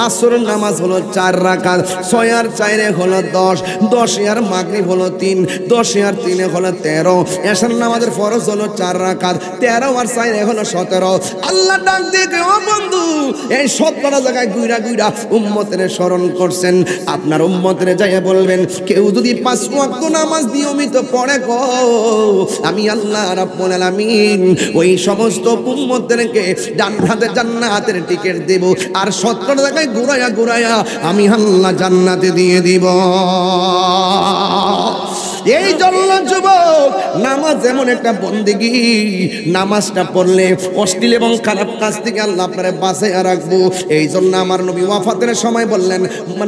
আসরের নামাজ হলো 4 রাকাত, 6 আর 4 হলো 10, 10 আর মাগরিব হলো 3, 10 আর 3 হলো 13, এশার নামাজের ফরজ হলো 4 রাকাত, 13 আর 4 হলো 17। আল্লাহ ডাক দিয়ে ও বন্ধু, এই 17টা জায়গায় গুইরা গুইরা উম্মতের স্মরণ করছেন। আপনার উম্মতের যাইয়া বলবেন, কেউ যদি 5 ওয়াক্ত নামাজ নিয়মিত পড়ে গো, আমি আল্লাহ রাব্বুল আলামিন ওই সমস্ত উম্মতদেরকে জান্নাতের টিকিট দেব, আর 17 জায়গায় ঘুরায়া ঘুরায়া আমি আল্লাহ জান্নাতে দিয়ে দিব। এই জন্য যুবক, নামাজ এমন একটা বন্দেগী, নামাজটা পড়লে অশ্লীল এবং খারাপ কাজ থেকে আল্লাহ আপনারে বাঁচাইয়া রাখবো। এই জন্য আমার নবী ওয়াফাতের সময় বললেন,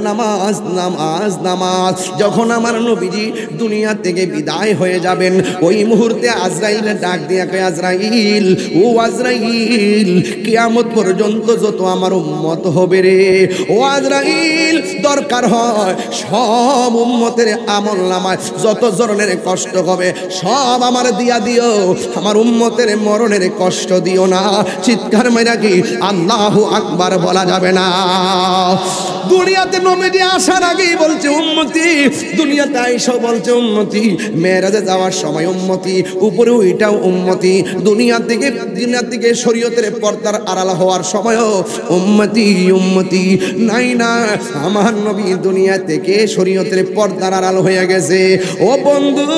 নামাজ নামাজ নামাজ। যখন আমার নবীজি দুনিয়া থেকে বিদায় হয়ে যাবেন, ওই মুহূর্তে আজরাইলের ডাক দিয়ে কয়, আজরাইল, ও আজরাইল, কিয়ামত পর্যন্ত যত আমার উম্মত হবে রে, ও আজরাইল, দরকার হয় সব উম্মতের আমলনামায় যত ধরনের কষ্ট হবে সব আমার দিয়া দিও, আমার উম্মতের মরণের কষ্ট দিও না। চিৎকার মেরা কি আল্লাহু আকবার বলা যাবে না? দুনিয়াতে নবীজি আসার আগেই বলছে উম্মতি, দুনিয়াতে আইসা বলছে উম্মতি, মেরাজে যাওয়ার সময় উম্মতি, উপরে ওইটাও উম্মতি, দুনিয়া থেকে শরীয়তের পর্দার আড়াল হওয়ার সময়ও উম্মতি উম্মতি। নাই না, আমার নবী দুনিয়া থেকে শরীয়তের পর্দার আড়াল হয়ে গেছে। ও বন্ধু,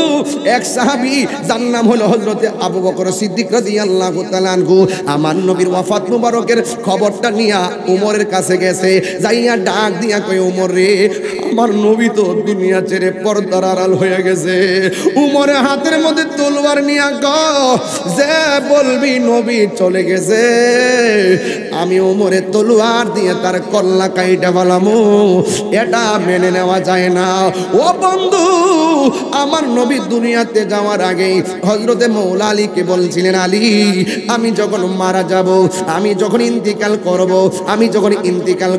এক সাহাবী যার নাম হলো হযরতে আবু বকর সিদ্দিক রাদিয়াল্লাহু তাআলা আনহু, আমার নবীর ওয়াফাত মুবারকের খবরটা নিয়া উমরের কাছে গেছে, যাইয়া ডাক দিয়া কয়, উমর রে, আমার নবী তো দুনিয়া ছেড়ে পর্দার আড়াল হয়ে গেছে। উমরের হাতের মধ্যে তলোয়ার নিয়া যে বলবি নবী চলে গেছে, আমি উমরের তলোয়ার দিয়ে তার কল্লা কাইটা ফেলামু, এটা মেনে নেওয়া যায় না। ও বন্ধু, আমার নবী দুনিয়াতে যাওয়ার আগে হযরতে মৌলা আলীকে বলছিলেন, আলী, আমি যখন মারা যাব, আমি যখন ইন্তিকাল করব, আমি যখন ইন্তিকাল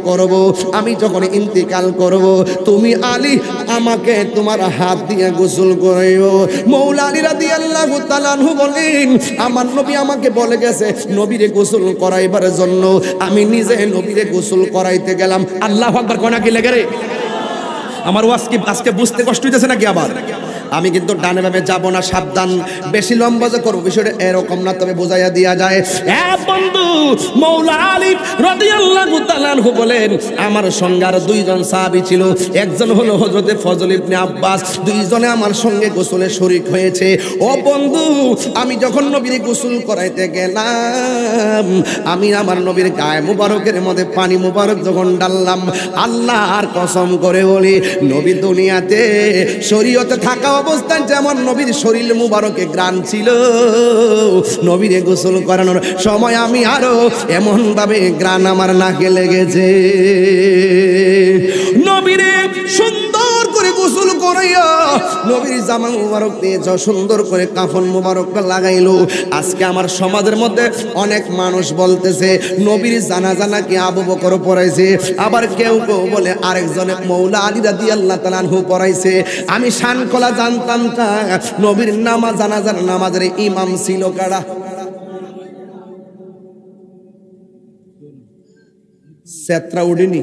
করব, তুমি আলী আমাকে তোমার হাত দিয়ে গোসল করাইও। মৌলা আলী রাদিয়াল্লাহু তাআলা আনহু বলেন আমার নবী আমাকে বলে গেছে নবীরে গোসল করাইবার জন্য, আমি নিজে নবীরে গোসল করাইতে গেলাম। আল্লাহু আকবার কোনা কি লেগে রে? আমার ওয়াজ কি আজকে বুঝতে কষ্ট হইতেছে নাকি? আবার আমি কিন্তু ডানে বামে যাব না, সাবধান, বেশি লম্বা যে করব বিষয়টা এরকম না, তবে বোঝাইয়া দেয়া যায়। এক বন্ধু মৌলা আলী রাদিয়াল্লাহু তাআলা আনহু বলেন আমার সঙ্গে আর দুইজন সাহাবী ছিল, একজন হলো হযরতে ফজল ইবনে আব্বাস, দুইজনে আমার সঙ্গে গোসলে শরীক হয়েছে। ও বন্ধু আমি যখন নবীর গোসল করাইতে গেলাম, আমি আমার নবীর গায়ে মুবারকের মধ্যে পানি মুবারক যখন ডাললাম, আল্লাহর কসম করে বলি নবী দুনিয়াতে শরীয়তে থাকা অবস্থায় যেমন নবীর শরীর মুবারকে গ্রাণ ছিল, নবীরে গোসল করানোর সময় আমি আরো এমন ভাবে গ্রাণ আমার নাকে লেগেছে। নবীরে সুন্দর করে গোসল করাইয়া নবীর জামা মুবারক দিয়ে সুন্দর করে কাফন মুবারকটা লাগাইলো। আজকে আমার সমাজের মধ্যে অনেক মানুষ বলতেছে নবীর জানাজা নাকি আবু বকর পড়াইছে, আবার কেউ কেউ বলে আরেকজনে মৌলা আলী রাদিয়াল্লাহু তাআলা আনহু পড়াইছে। আমি শানকলা জানতাম না নবীর নামাজ জানাজার নামাজের ইমাম ছিল কারা? সেত্রা উডিনি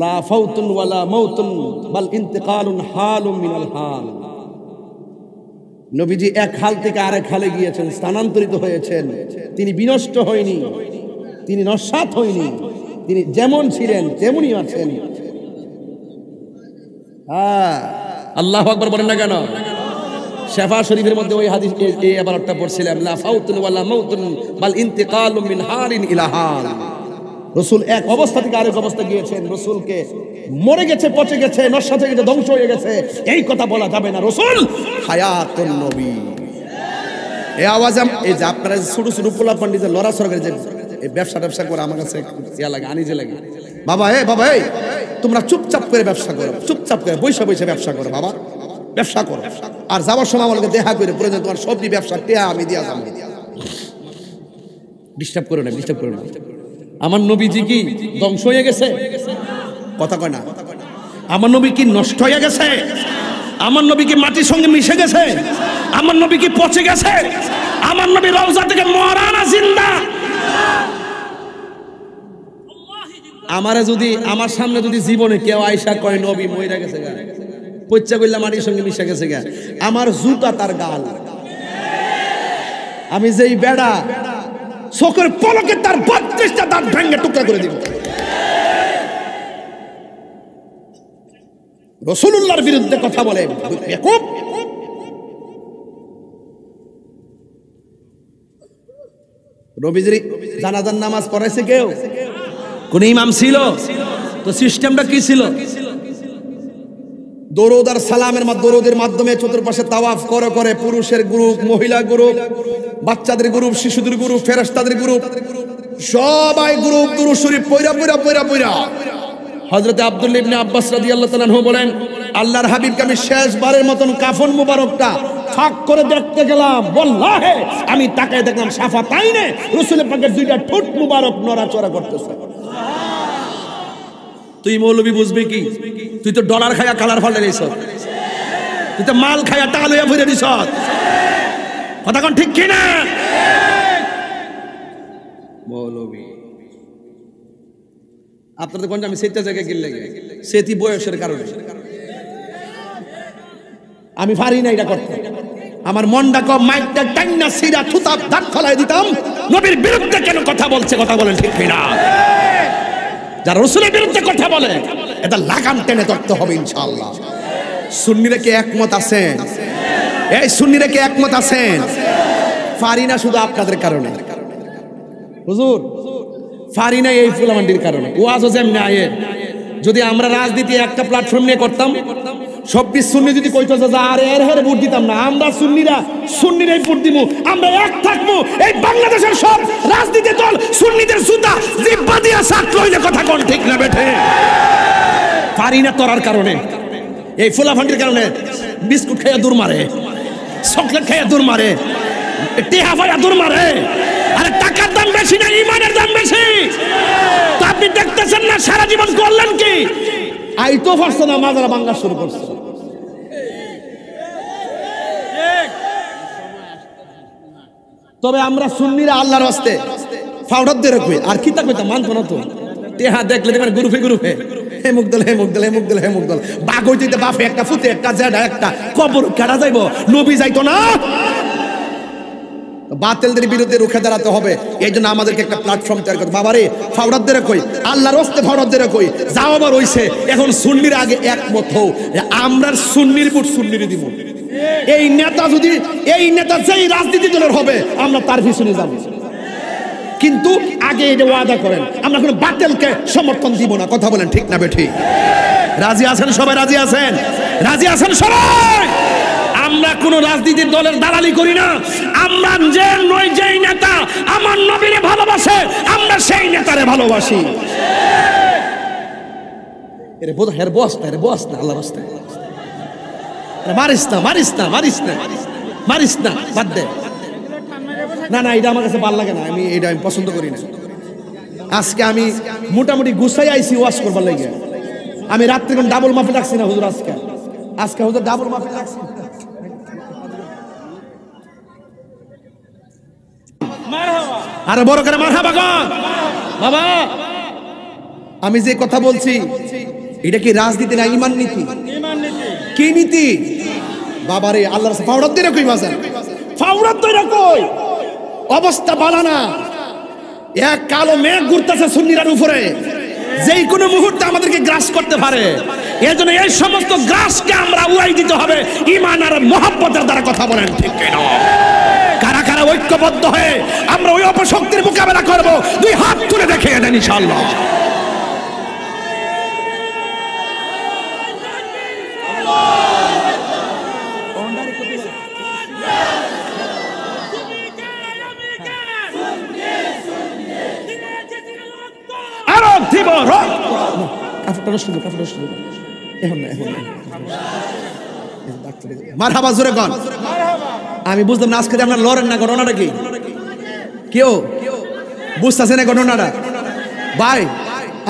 লা ফাউতুন ওয়ালা মাউতুন বাল ইন্তিকালুন হালুম মিনাল হাল। নবীজি এক হাল থেকে আরেক হালে গিয়েছেন, স্থানান্তরিত হয়েছেন। তিনি বিনষ্ট হয়নি, তিনি নস্বাত হয়নি, তিনি যেমন ছিলেন তেমনই আছেন। আল্লাহু আকবার বলেন না কেন? শেফা শরীফের মধ্যে ওই হাদিস এই ইবারতটা পড়ছিলাম, লা ফাউতুন ওয়ালা মাউতুন বাল ইন্তিকালুম মিন হালিন ইলা হাল। রাসূল এক অবস্থা থেকে আরেক অবস্থা গিয়েছেন, রাসূলকে মরে গেছে, পচে গেছে, নস্বাত হয়ে গেছে, ধ্বংস হয়ে গেছে এই কথা বলা যাবে না। রাসূল হায়াতুন নবী। এই আওয়াজ এই যে আপনারা ছোট ছোট পোলা পান্ডি যে লড়া সরকারের যে এই ব্যবসা করে আমার কাছে ইয়া লাগে, আনিজে লাগে। বাবা এই তোমরা চুপচাপ করে ব্যবসা করো, চুপচাপ করে বৈশা বৈশা ব্যবসা করো বাবা, ব্যবসা করো। আর যাওয়ার সময় আমাকে দেখা করে প্রয়োজন তোমার সবজি ব্যবসা টেয়া আমি দিয়া যাবো। ডিস্টার্ব করো না, ডিস্টার্ব করো না। আমার নবীজি কি ধ্বংস হয়ে গেছে? কথা কয় না। আমার নবী কি নষ্ট হয়ে গেছে? আমার নবী কি মাটির সঙ্গে মিশে গেছে? আমার নবী কি পচে গেছে? আমার নবী রওজা থেকে মরা না জিন্দা? আমারে যদি আমার সামনে যদি জীবনে কেউ আয়সা কয় নবী মইরা গেছে গা, পচ্চা কইলা মাটির সঙ্গে মিশে গেছে গা, আমার জুতা তার গাল। আমি যেই বেড়া চোখের পলকে তার 32টা দাঁত ভেঙে টুকরা করে দিব। রাসূলুল্লাহর বিরুদ্ধে কথা বলে বেকুব। নবীজির জানাজার নামাজ পড়াইছে কেউ? কোন ইমাম ছিল? তো সিস্টেমটা কি ছিল? দরুদ আর সালামের দরুদের মাধ্যমে চতুর্পাশে তাওয়াফ করে করে পুরুষের গ্রুপ, মহিলা গ্রুপ, বাচ্চাদের গ্রুপ, শিশুদের গ্রুপ, ফেরেশতাদের গ্রুপ, সবাই গ্রুপ দুরূদ শরীফ পয়রা পয়রা পয়রা পয়রা। হযরত আব্দুল্লাহ ইবনে আব্বাস রাদিয়াল্লাহু তাআলা আনহু বলেন আল্লাহর হাবিবকে আমি শেষবারের মতন কাফন মুবারকটা ফাঁক করে দেখতে গেলাম, ওয়াল্লাহি আমি তাকায় দেখলাম শাফাতাইনে রাসূল পাকের দুইটা ঠোঁট মুবারক নড়াচড়া করতেছে। তুই মৌলবি বুঝবি কি? তুই তো ডলার খায়া কালার ফলে দিছ, তুই তো মাল খায়া টাকা লইয়া ভরে দিছ। কথা কোন ঠিক কিনা? মৌলবি আপনাদের কোন আমি সেটা জায়গায় গিয়ে লেগে সেটি বয়সের কারণে আমি পারি না এটা করতে। আমার মনটা কম, মাইকটা টাইনা সিরা থুতা দাঁত ফলাই দিতাম। নবীর বিরুদ্ধে কেন কথা বলছে? কথা বলেন ঠিক কিনা? যারা রাসূলের বিরুদ্ধে কথা বলে এটা লাগাম টেনে ধরতে হবে ইনশাআল্লাহ। সুন্নিরা কি একমত আছেন? এই সুন্নিরা কি একমত আছেন? পারি না শুধু আপনাদের কারণে হুজুর, পারি না এই ফুলামান্ডির কারণে। ওয়াজও যেমনি আয়ে যদি আমরা রাজনীতি একটা প্ল্যাটফর্ম নিয়ে করতাম, 26 সুন্নি যদি কইতো যে আরে এর হেরে ভোট দিতাম না, আমরা সুন্নিরাই ভোট দিব, আমরা এক থাকবো। এই বাংলাদেশের সব রাজনীতি দল সুন্নিদের জুতা জিব্বা দিয়া সাত লইলে কথা কোন ঠিক না বেঠে? পারি না তোরার কারণে, এই ফুলাফান্ডির কারণে। বিস্কুট খাইয়া দূর মারে, চকলেট খাইয়া দূর মারে, টেহা ফাইয়া দূর মারে। আরে টাকার দাম বেশি না ইমানের দাম বেশি? তো আপনি দেখতেছেন না সারা জীবন করলেন কি? আইতো পারছে না, মাজারা ভাঙা শুরু করছে। তবে আমরা সুন্নিরা আল্লাহর রাস্তে ফাউডার দিয়ে রাখবে, আর কি থাকবে তা মানতো না তো। টেহা দেখলে দেখবেন গ্রুপে হে মুগদল হে মুগদল হে মুগদল হে মুগদল, বাঘ হইতে বাপে একটা ফুতে একটা জেডা একটা কবর কাটা যাইব, নবী যাইতো না। বাতিলদের বিরুদ্ধে রুখে দাঁড়াতে হবে। এই জন্য আমাদেরকে একটা প্ল্যাটফর্ম তৈরি করতে। বাবারে ফাউডারদের কই, আল্লাহর রাস্তে ফাউডারদের কই, যাও আবার হইছে এখন সুন্নির আগে একমত হও, আমরা সুন্নির বুট সুন্নির দিব। এই নেতা যদি এই নেতা যেই রাজনীতি দলের হবে আমরা তার পিছনে যাব, কিন্তু আগে এটা ওয়াদা করেন আমরা কোনো বাতিলকে সমর্থন দিব না। কথা বলেন ঠিক না বেঠিক? রাজি আছেন সবাই? রাজি আছেন? রাজি আছেন সবাই? আমরা কোন রাজনীতির দলের দালালি করি না। আমরা যেই নেতা আমার নবীরে ভালোবাসে আমরা সেই নেতারে ভালোবাসি। এর বোধ হের বস না, এর বস না, আল্লাহর রাস্তায় মারিস না, মারিস না, মারিস না, মারিস না, বাদ দে। না না, এটা আমার কাছে ভালো লাগে না, এটা আমি পছন্দ করি না। আজকে আমি মোটামুটি গুছাই আইছি ওয়াশ করবার লাগে। আমি রাত্রে কোন ডাবল মাফি রাখছি না হুজুর, আজকে হুজুর ডাবল মাফি রাখছি। আরে বড় করে মারহাবা গো বাবা। আমি যে কথা বলছি এটা কি রাজনীতি না ঈমান নীতি? কি নীতি বাবারে? আল্লাহর ফাউডার দিয়ে কই বাজার, ফাউডার দিয়ে কই অবস্থা ভালো না। এক কালো মেঘ ঘুরতেছে সুন্নিরার উপরে, যেই কোনো মুহূর্তে আমাদেরকে গ্রাস করতে পারে। এর জন্য এই সমস্ত গ্রাসকে আমরা উড়াই দিতে হবে ঈমান আর মহব্বতের দ্বারা। কথা বলেন ঠিক কিনা? কারা কারা ঐক্যবদ্ধ হয়ে আমরা ওই অপশক্তির মোকাবেলা করব? দুই হাত তুলে দেখিয়ে দেন ইনশাআল্লাহ। আরো দিব কাফটা নষ্ট করো, কাফটা নষ্ট করো। এখন না, এখন না। মারহাবা জোরে কোন। আমি বুঝলাম না আজকে আপনার লড়েন না, ঘটনাটা কি? কেউ বুঝতেছে না ঘটনাটা? ভাই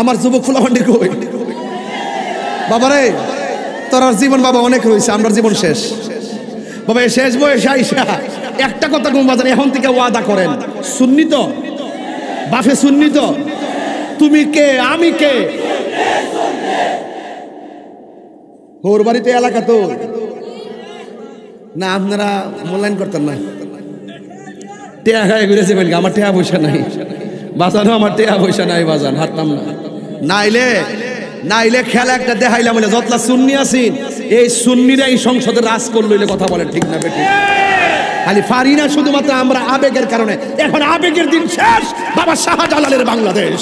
আমার যুবক ফুলাফান্ডি কই বাবারে? তোর জীবন বাবা অনেক রয়েছে, আমার জীবন শেষ বাবা। শেষ বয়স আইসা একটা কথা কোন বাজার এখন থেকে ওয়াদা করেন, সুন্নি তো বাফে সুন্নি তো, তুমি কে আমি কে? ওর বাড়িতে এলাকা তো না, আপনারা মূল্যায়ন করতেন না। টেয়া খায় ঘুরেছে, আমার টেয়া পয়সা নাই বাজানো, আমার টেয়া পয়সা নাই বাজান, হারতাম না। নাইলে খেলা একটা দেখাইলাম বলে যতলা সুন্নি আছেন এই সুন্নিরা এই সংসদে রাজ করলো। কথা বলেন ঠিক না বেঠিক? খালি পারি না শুধুমাত্র আমরা আবেগের কারণে। এখন আবেগের দিন শেষ বাবা শাহজালালের বাংলাদেশ,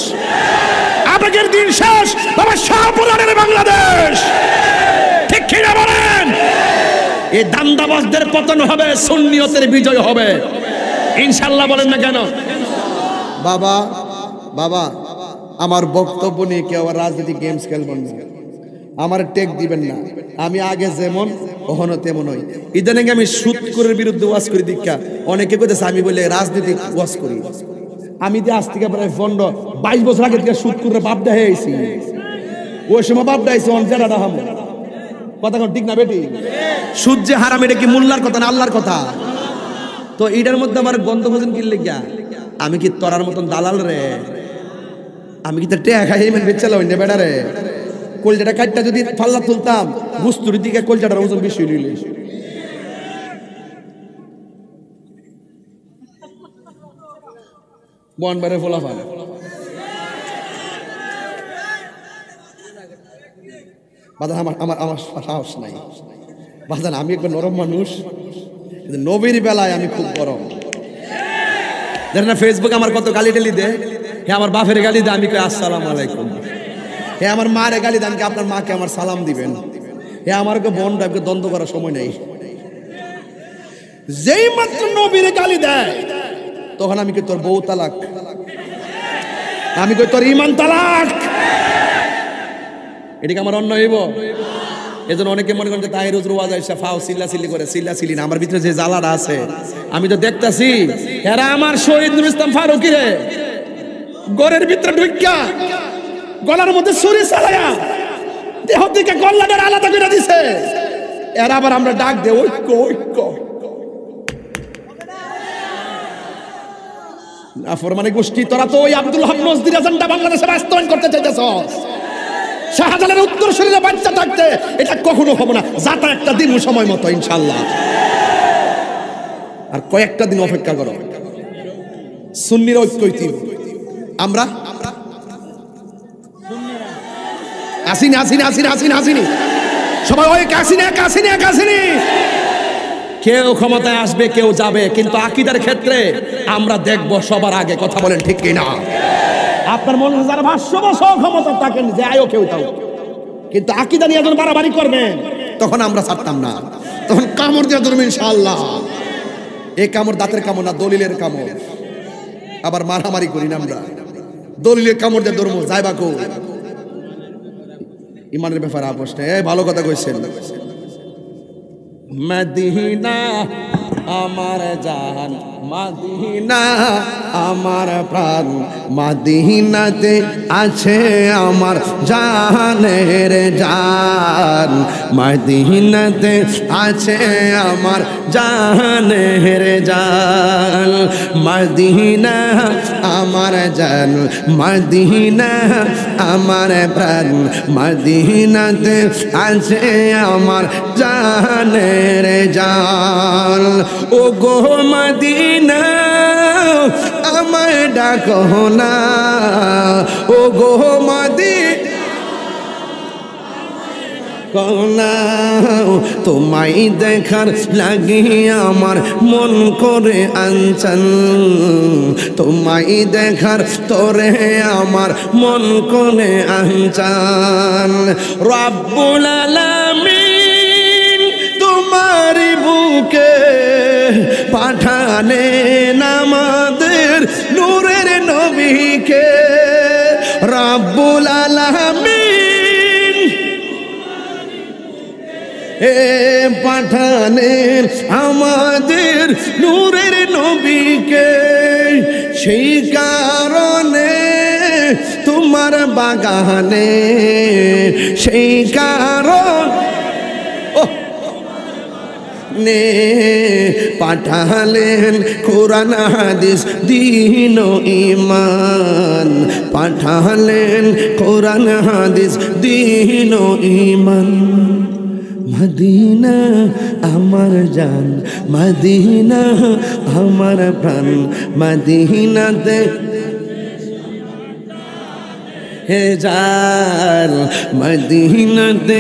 আবেগের দিন শেষ বাবা শাহপুরানের বাংলাদেশ। ঠিক কিনা বলেন? এই দান্দাবাজদের পতন হবে, সুন্নিয়তের বিজয় হবে ইনশাআল্লাহ। বলেন না কেন? বাবা বাবা আমার বক্তব্য নিয়ে কেউ আবার রাজনীতি গেমস খেলবেন না, আমার টেক দিবেন না। আমি আগে যেমন ওখানে তেমন হই। ইদানিং আমি সুদখোরের বিরুদ্ধে ওয়াজ করি দীক্ষা, অনেকে কইতেছে আমি বলে রাজনীতি ওয়াজ করি। আমি যে আজ থেকে প্রায় 22 বছর আগে থেকে সুদখোরের বাপডা হয়ে আইছি। ওই সময় বাপডা আইছি অনজারা রাহাম। কথা কোন ঠিক না বেটি? সুদ যে হারাম এটা কি মোল্লার কথা না আল্লাহর কথা? তো এটার মধ্যে আমার গন্ধ ভোজন কিনলে গিয়া আমি কি তোরার মতন দালাল রে? আমি কি তো টেয়া খাই মানে বেচালাম না বেটা রে? কলজাটা কাটটা যদি ফাল্লা তুলতাম বুস্তুর দিকে কলজাটার ওজন বেশি হইলে। বনবারে ফলাফল বাজান আমার আমার আমার সাহস নাই বাজান। আমি একবার নরম মানুষ, নবীর বেলায় আমি খুব গরম। দেখেন না ফেসবুকে আমার কত গালি টালি দে। হে আমার বাপের গালি দে, আমি কই আসসালামু আলাইকুম। হে আমার মারে গালি দেন, আপনার মাকে আমার সালাম দিবেন। হে আমারকে বোন ডাবকে দ্বন্দ্ব করার সময় নেই। যেই মাত্র নবীরে গালি দেয় তখন আমি কই তোর বউ তালাক, আমি কই তোর ঈমান তালাক। এদিকে আমার অন্য হইব। এজন্য অনেকে মনে করেন যে তাই রোজ রোয়াজ আইসা ফাও চিল্লাচিল্লি করে, চিল্লাচিল্লি না। আমার ভিতরে যে জ্বালাটা আছে আমি তো দেখতাছি। এরা আমার শহীদ নুরুল ইসলাম ফারুকী রে ঘরের ভিতরে ঢুকিয়া গলার মধ্যে ছুরি চালায়া দেহ থেকে কল্যাণের আলাদা করে দিছে। এর আবার আমরা ডাক দে ঐক্য ঐক্য। নাফরমানি গোষ্ঠী, তোরা তো ওই আব্দুল হক নজদির এজেন্ডা বাংলাদেশে বাস্তবায়ন করতে চাইতেছস। শাহজালালের উত্তরসূরিরা বাচ্চা থাকতে এটা কখনো হবে না। যাতা একটা দিন সময় মতো ইনশাআল্লাহ, আর কয়েকটা দিন অপেক্ষা করো। সুন্নির ঐক্য আমরা আসিনি আসিনি আসিনি আসিনি আসিনি সবাই ওই কাশিনি কাশিনি কাশিনি। কেউ ক্ষমতায় আসবে, কেউ যাবে, কিন্তু আকীদার ক্ষেত্রে আমরা দেখব সবার আগে। কথা বলেন ঠিক কিনা? আপনার মনে হয় যারা 500 বছর ক্ষমতা থাকেন যে আয়ো কেউ তাও, কিন্তু আকীদা নিয়ে যখন বাড়াবাড়ি করবেন তখন আমরা ছাড়তাম না, তখন কামড় দিয়ে ধরবেন ইনশাআল্লাহ। এই কামড় দাঁতের কামড় না, দলিলের কামড়। আবার মারামারি করি না আমরা, দলিলের কামড় দিয়ে ধরবো। যাইবা কো ইমানের ব্যাপারে আপোষ নেই। ভালো কথা কইছেন। মদিনা আমার জান, মদিনা আমার প্রাণ, মদিনাতে আছে আমার জানের জান, মদিনাতে আছে আমার জানের জান, মদিনা আমার জান, মদিনা আমার প্রাণ, মদিনাতে আছে আমার জানের জান। ও গো মদিনা আমায় ডাকো না, ও গো মদিনা তোমায় দেখার লাগি আমার মন করে আনচান, তোমায় দেখার তোরে আমার মন করে আনচান। রব্বুল আলামিন তোমার বুকে পাঠালেন আমাদের নূরের নবীকে, রব্বুল আলামিন পাঠালেন আমাদের নূরের নবীকে। সেই কারণে তোমার বাগানে, সেই কারণে পাঠালেন কোরআন হাদিস দ্বীন ও ঈমান, পাঠালেন কোরআন হাদিস দ্বীন ও ঈমান। মদিনা আমার জান, মদিনা আমার প্রাণ, মদিনাতে হে জান, মদিনাতে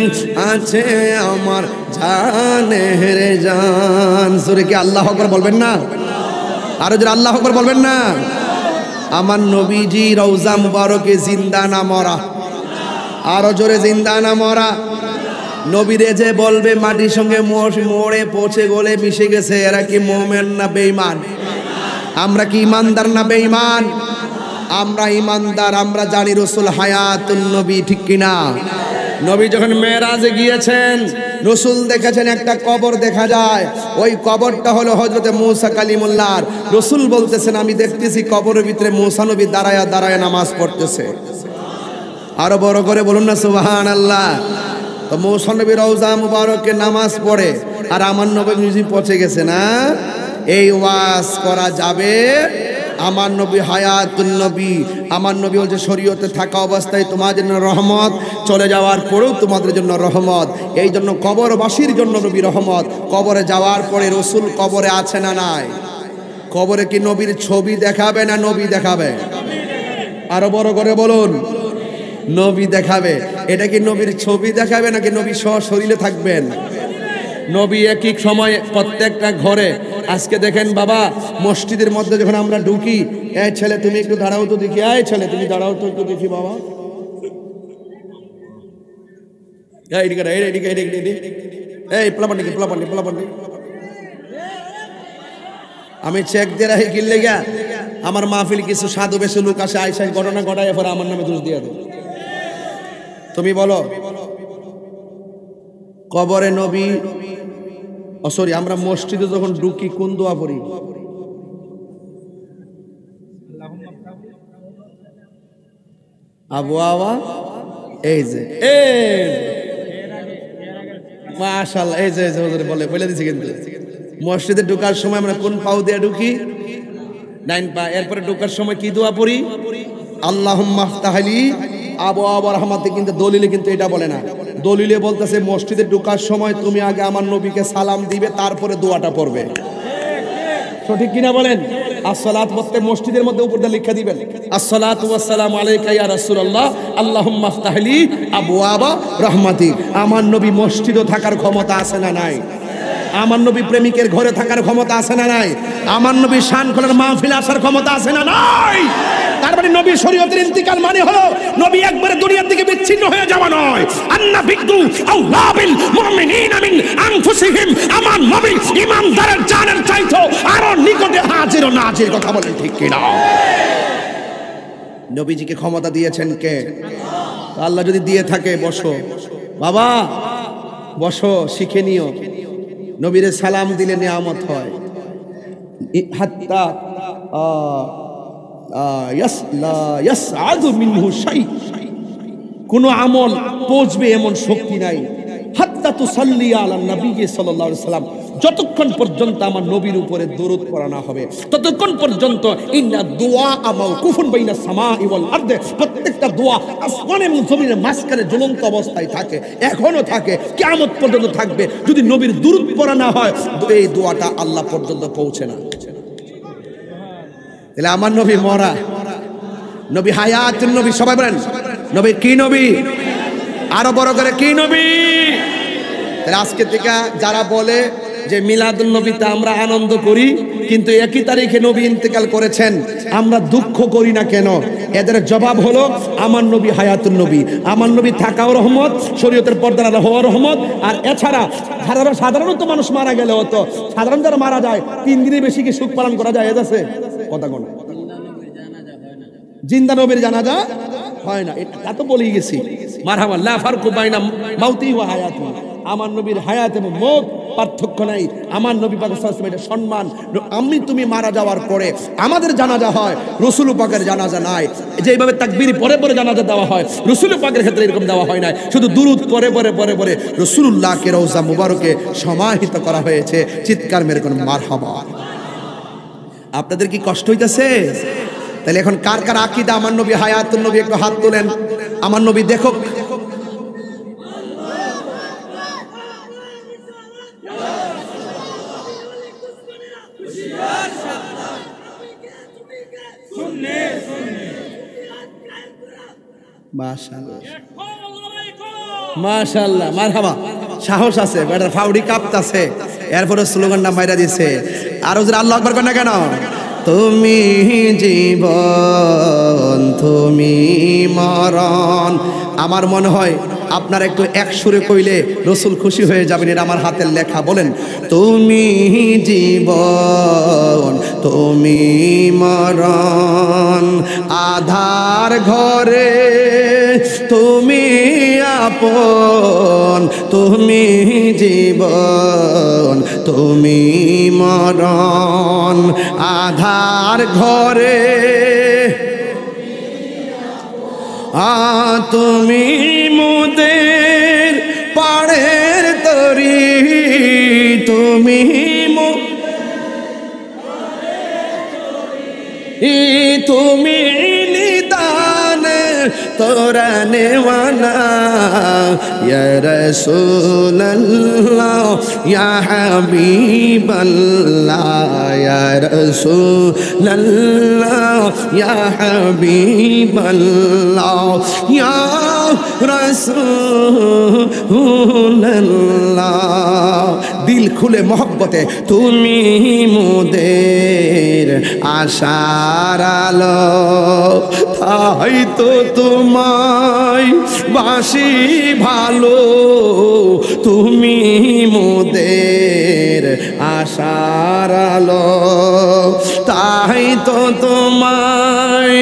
আছে আমার জানের জান। সুরে কি আল্লাহু আকবার বলবেন না? আরো জোরে আল্লাহু আকবার বলবেন না? আমার নবীজি রওজা মুবারকে জিন্দা না মরা? আরো জোরে জিন্দা না মরা? নবীরে যে বলবে মাটির সঙ্গে মোড়ে পৌঁছে গলে মিশে গেছে, এরা কি মুমিন না বেঈমান? আমরা কি ইমানদার না বেঈমান? আমরা ইমানদার। আমরা জানি রাসূল হায়াতুন নবী, ঠিক কিনা? নবী যখন মেরাজে গিয়েছেন, রাসূল দেখেছেন একটা কবর দেখা যায়, ওই কবরটা হলো হযরতে মূসা কালিমুল্লাহর। রাসূল বলতেছেন আমি দেখতেছি কবরের ভিতরে মূসা নবী দাঁড়ায়া দাঁড়ায়া নামাজ পড়তেছে। আরো বড় করে বলুন না সুবহানাল্লাহ। তো মূসা নবী রওজা মুবারকে নামাজ পড়ে, আর আমার নবী নিজে পৌঁছে গেছে না। এই ওয়াজ করা যাবে? আমার নবী হায়াতুন নবী, আমার নবী বলছে শরীয়তে থাকা অবস্থায় তোমাদের জন্য রহমত, চলে যাওয়ার পরেও তোমাদের জন্য রহমত। এই জন্য কবরবাসীর জন্য নবী রহমত। কবরে যাওয়ার পরে রসুল কবরে আছে না নাই? কবরে কি নবীর ছবি দেখাবে না নবী দেখাবে? আরো বড় করে বলুন, নবী দেখাবে। এটা কি নবীর ছবি দেখাবে নাকি নবী সশরীরে থাকবেন? নবী একই সময় প্রত্যেকটা ঘরে। আজকে দেখেন বাবা, মসজিদের মধ্যে যখন আমরা ঢুকি, এই ছেলে তুমি একটু দাঁড়াও তো দেখি, এই ছেলে তুমি দাঁড়াও তো একটু দেখি বাবা, আমি চেক দিয়ে রাখি কিনলে গা আমার মাহফিল কিছু সাধু বেশি লোক আসে, আইসা ঘটনা ঘটায় পরে আমার নামে দোষ দিয়ে দেয়। তুমি বলো কবরে নবী, সরি আমরা মসজিদে যখন ঢুকি কোন দোয়া পড়ি? আবু আওয়া এই যে মাশাআল্লাহ, এই যে হুজুর বলে দিছি। কিন্তু মসজিদে ঢোকার সময় আমরা কোন পাও দিয়ে ঢুকি? ডাইন পা। এরপরে ঢোকার সময় কি দোয়া পড়ি? আল্লাহুম্মা আফতাহলি আবওয়াবা রাহমাতিক। কিন্তু দলিলে কিন্তু এটা বলে না। দলিলে বলতেছে মসজিদে ঢোকার সময় তুমি আগে আমার নবীকে সালাম দিবে, তারপরে দোয়াটা পড়বে। সঠিক কিনা বলেন? আসসালাত প্রত্যেক মসজিদের মধ্যে উপর দিয়ে লিখে দিবেন, আসসালাতু ওয়াসসালামু আলাইকা ইয়া রাসূলুল্লাহ আল্লাহুম্মা আফতাহলি আবওয়াবা রাহমাতিক। আমার নবী মসজিদে থাকার ক্ষমতা আছে না নাই? আমার নবী প্রেমিকের ঘরে থাকার ক্ষমতা আছে না নাই? আমার নবী শানখোলার মাহফিলে আসার ক্ষমতা আছে না নাই? তারপরে নবী শরীয়তের ইন্তিকাল মানে হলো নবী একবারে দুনিয়ার থেকে বিচ্ছিন্ন হয়ে যাওয়া নয়। আন্না বিদু আল্লাহ বিল মুমিনিনা মিন আনফুসিহিম। আমার নবী ঈমানদারের জানের চাইতো আরো নিকটে হাজির ও নাজির। কথা বলেন ঠিক কিনা? নবীজিকে ক্ষমতা দিয়েছেন কে? আল্লাহ যদি দিয়ে থাকে, বসো বাবা, বসো, শিখে নিও। নবীরে সালাম দিলে নিয়ামত হয়। হাত্তা ইয়াসআদু মিনহু শাই, কোন আমল পৌঁছবে এমন শক্তি নাই। হাত্তা তুসাল্লি আলা নবী সাল্লাল্লাহু আলাইহি সাল্লাম, যতক্ষণ পর্যন্ত আমার নবীর উপরে দরুদ পড়া না হবে ততক্ষণ পর্যন্ত ইন্না দুআ মাওকুফুন বাইনা সামাই ওয়াল আরদ। প্রত্যেকটা দোয়া আসমান এবং জমিনের মাঝখানে ঝুলন্ত অবস্থায় থাকে, এখনো থাকে, কিয়ামত পর্যন্ত থাকবে। যদি নবীর দরুদ পড়া না হয় এই দোয়াটা আল্লাহ পর্যন্ত পৌঁছে না। তাহলে আমার নবী মরা নবী, হায়াতুন নবী। সবাই বলেন নবী কি নবী? আরো বড় করে কি নবী? তাহলে আজকে থেকে যারা বলে যে মিলাদুন নবীতে আমরা আনন্দ করি কিন্তু একই তারিখে নবী ইন্তেকাল করেছেন, আমরা দুঃখ করি না কেন? এদের জবাব হলো আমার নবী হায়াতুন নবী। আমার নবী থাকাও রহমত, শরীয়তের পর্দা হওয়া রহমত। আর এছাড়া সাধারণত মানুষ মারা গেলে হতো, সাধারণ যারা মারা যায় 3 দিনের বেশি কি সুখ পালন করা যায়? এদেশে কথা কোন জিন্দা নবীর জানাজা হয় না, এটা তো বলেই গেছি। মারহাবা, লা ফারকু বাইনা মাউতি ওয়া হায়াতি। আমার নবীর হায়াত এবং মওত পার্থক্য নাই। আমার নবী পাক সাল্লাল্লাহু আলাইহি ওয়াসাল্লাম এটা সম্মান। আমি তুমি মারা যাওয়ার পরে আমাদের জানাজা হয়, রাসূল পাকের জানাজা নাই। যেভাবে তাকবীর পরে পরে জানাজা দেওয়া হয়, রাসূল পাকের ক্ষেত্রে এরকম দেওয়া হয় না। শুধু দুরূদ পরে পরে পরে পরে রাসূলুল্লাহকে রওজা মুবারকে সমাহিত করা হয়েছে। চিৎকার মেরে কোন মারহাবা। আপনাদের কি কষ্ট হইতাছে? তাহলে এখন কার কার আকীদা আমার নবী হায়াতুন নবী একটু হাত তোলেন। আমার নবী দেখো। মাশাআল্লাহ মাশাআল্লাহ, মারহাবা। সাহস আছে, বেটার ফাউডি কাঁপতাছে, এরপরে স্লোগানটা মাইরা দিছে। আর হুজুর আল্লাহু আকবার করেন না কেন? তুমি জীবন, তুমি মরণ। আমার মনে হয় আপনারা একটু এক সুরে কইলে রসুল খুশি হয়ে যাবেন। এটা আমার হাতের লেখা। বলেন তুমি জীবন, তুমি মরণ, আধার ঘরে তুমি আপন, তুমি জীবন, তুমি মরণ, আধার ঘরে তুমি মুদের পাড়ের তরি, তুমি তুমি নিদান তোরা নেওয়ানা ইয়া রাসূলুল্লাহ ইয়া হাবিবাল্লাহ ইয়া রাসূলুল্লাহ ইয়া হাবিবাল্লাহ ইয়া রাসূলুল্লাহ। দিল খুলে মহব্বতে তুমি মোদের আশার আলো, তাই তো তোমায় বাসি ভালো, তুমি মোদের আশার আলো, তাই তো তোমায়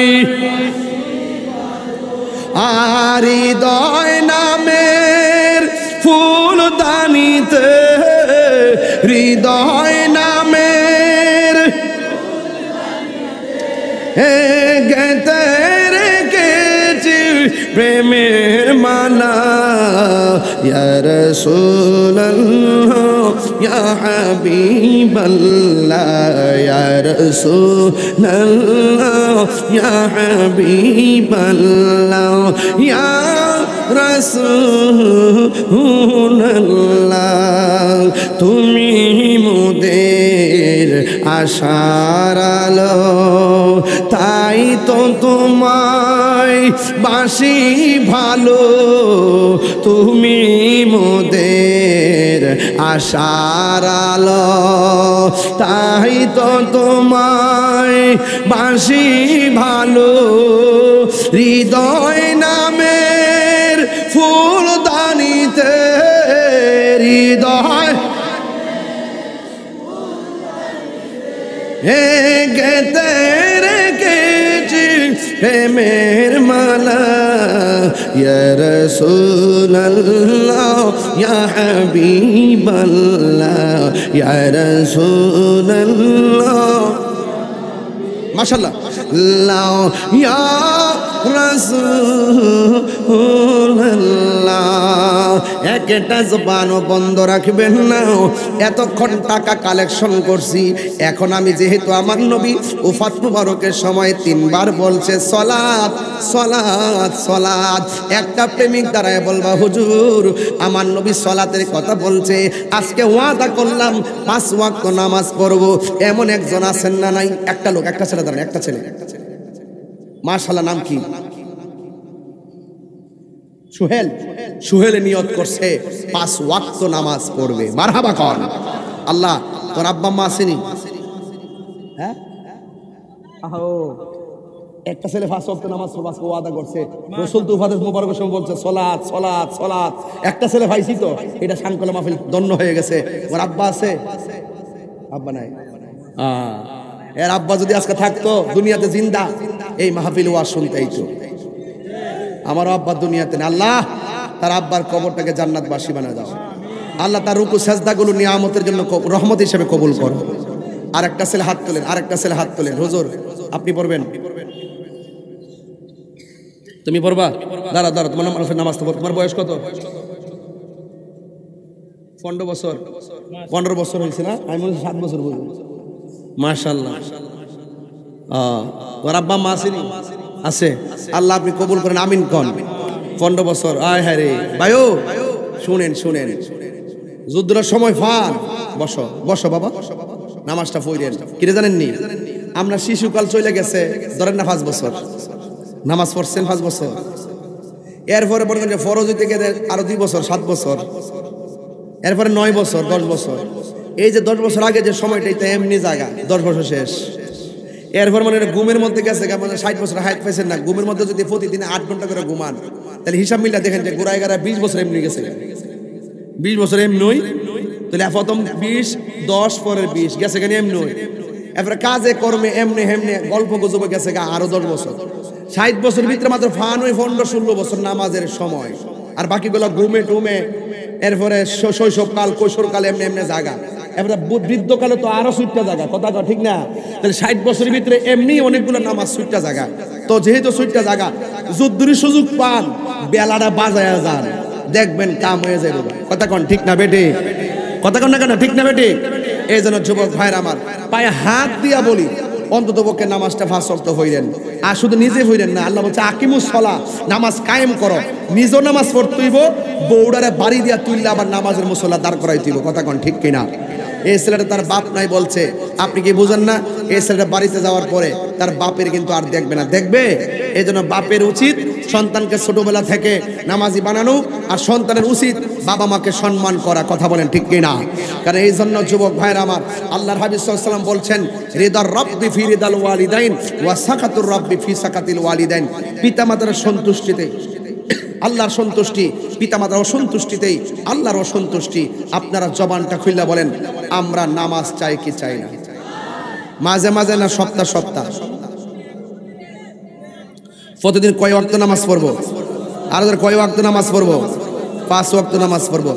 আর হৃদয় নামের ফুলদানিতে, হৃদয় নামের গেতে রেখেছি প্রেমের মালা ইয়া রাসূলুল্লাহ ইয়া হাবিবাল্লাহ ইয়া রাসূলুল্লাহ ইয়া হাবিবাল্লাহ ইয়া রাসূলুল্লাহ তুমি মোদের আশার আলো তাই তো তোমায় বাসি ভালো তুমি মোদের আশার আলো তাই তো তোমায় বাসি ভালো হৃদয় নামের ফুলদানিতে হৃদয় গেতে রেখেছি প্রেমের মালা ইয়া রাসূলুল্লাহ ইয়া হাবিবাল্লাহ ইয়া রাসূলুল্লাহ মাশাআল্লাহ ইয়া রাসূলুল্লাহ একটা জবানও বন্ধ রাখবেন না এতক্ষণ টাকা কালেকশন করছি এখন আমি যেহেতু আমার নবী ওফাত মুবারকের সময় 3 বার বলছে সালাত সালাত সালাত একটা প্রেমিক দাঁড়ায় বলবা হুজুর আমার নবী সালাতের কথা বলছে আজকে ওয়াদা করলাম 5 ওয়াক্ত নামাজ পড়ব এমন একজন আছেন না নাই একটা লোক একটা ছেলে দাঁড়ায় একটা ছেলে মাশাআল্লাহ নাম কি সুহেল সুহেলে নিয়ত করছে 5 ওয়াক্ত নামাজ পড়বে মারহাবা কর আল্লাহ তোর আব্বা মা আসেনি হ্যাঁ আহো একটা ছেলে 5 ওয়াক্ত নামাজ পড়বে আজকে ওয়াদা করছে রাসূল তুফাতের মুবারকের সময় বলছে সালাত সালাত সালাত একটা ছেলে পাইছি তো এটা শানকলা মাহফিল দন্ন হয়ে গেছে ওর আব্বা আছে আব্বা নাই এর আব্বা যদি আজকে থাকতো দুনিয়াতে জিন্দা এই মাহফিল ওয়াজ শুনতেই তো আমার আব্বা দুনিয়াতে না আল্লাহ তার আব্বার কবরটাকে জান্নাতবাসী বানায় দাও আল্লাহ তার রুকু সাজদাগুলো নিয়ামতের জন্য রহমত হিসেবে কবুল করো আরেকটা ছেলে হাত তোলেন আরেকটা ছেলে হাত তোলেন হুজুর আপনি পড়বেন তুমি পড়বা দাঁড়া দাঁড়া তোমার নামাজ তো তোমার বয়স কত 15 বছর 15 বছর হয়েছে না আমি মনে 7 বছর বলবো মাশাআল্লাহ ওর আব্বা মা আসেনি আছে আল্লাহ আপনি কবুল করেন আমিন কোন 15 বছর আয় হায় রে ভাইও শুনেন শুনেন যুদ্ধের সময় ফান বসো বসো বাবা নামাজটা পড়েন কি জানেন নি আমরা শিশুকাল চলে গেছে ধরেন না 5 বছর নামাজ পড়ছেন 5 বছর এরপরে বলেন যে ফরজ হইতে গেলে আরো 2 বছর 7 বছর এরপরে 9 বছর 10 বছর এই যে 10 বছর আগে যে সময়টা এটা এমনি জায়গা 10 বছর শেষ এরপর মানে ঘুমের মধ্যে গেছে কেমন 60 বছর হায়াত পাইছেন না ঘুমের মধ্যে যদি প্রতিদিন 8 ঘন্টা করে ঘুমান তাহলে হিসাব মিলা দেখেন যে গোড়ায় গাড়া 20 বছর এমনি গেছে 20 বছর এমনি নই তাহলে প্রথম 20 10 পরের 20 গেছে কেন এমনি নই এরপরে কাজে কর্মে এমনি হেমনে গল্প গুজবে গেছে আরো 10 বছর 60 বছরের ভিতরে মাত্র ফান ওই 15-16 বছর নামাজের সময় আর বাকিগুলো ঘুমে টুমে এরপরে শৈশবকাল কৈশোরকাল এমনি এমনি জায়গা এবারে বৃদ্ধকালে তো আরো 60টা জায়গা কথা ঠিক না তাহলে 60 বছরের ভিতরে এমনি অনেকগুলো নামাজ 60টা জায়গা তো যেহেতু 60টা জায়গা যুদ্ধের সুযোগ পান বেলাটা বাজায় যান দেখবেন কাম হয়ে যাবে কথা কোন ঠিক না বেটে কথা কোন না কেন ঠিক না বেটে এই জন্য যুবক ভাইরা আমার পায়ে হাত দিয়া বলি অন্তত পক্ষে নামাজটা 5 ওয়াক্ত হইলেন আর শুধু নিজে হইলেন না আল্লাহ বলছে আকিমুস সালাহ নামাজ কায়েম করো নিজেও নামাজ পড়তে হইব বউড়ারে বাড়ি দিয়া তুললে আবার নামাজের মুসল্লা দাঁড় করাইতে হইব কথা কোন ঠিক কিনা এই ছেলেটা তার বাপ নাই বলছে আপনি কি বুঝেন না এই ছেলেটা বাড়িতে যাওয়ার পরে তার বাপের কিন্তু আর দেখবে না দেখবে এই জন্য বাপের উচিত সন্তানকে ছোটবেলা থেকে নামাজি বানানো আর সন্তানের উচিত বাবা মাকে সম্মান করা কথা বলেন ঠিক কিনা কারণ এই জন্য যুবক ভাইরা আমার আল্লাহর হাবিব সাল্লাল্লাহু আলাইহি ওয়াসাল্লাম বলছেন রিদার রাব্বি ফি রিদাল ওয়ালিদাইন ওয়া সাকাতুর রাব্বি ফি সাকাতিল ওয়ালিদাইন পিতামাতার সন্তুষ্টিতে আল্লাহর সন্তুষ্টি পিতামাতার অসন্তুষ্টিতেই আল্লাহর অসন্তুষ্টি আপনারা জবানটা খুলে বলেন আমরা নামাজ চাই কি চাই না মাঝে মাঝে না সপ্তাহ সপ্তাহ প্রতিদিন কয় ওয়াক্ত নামাজ পড়বো আর কয় ওয়াক্ত নামাজ পড়বো 5 ওয়াক্ত নামাজ পড়বো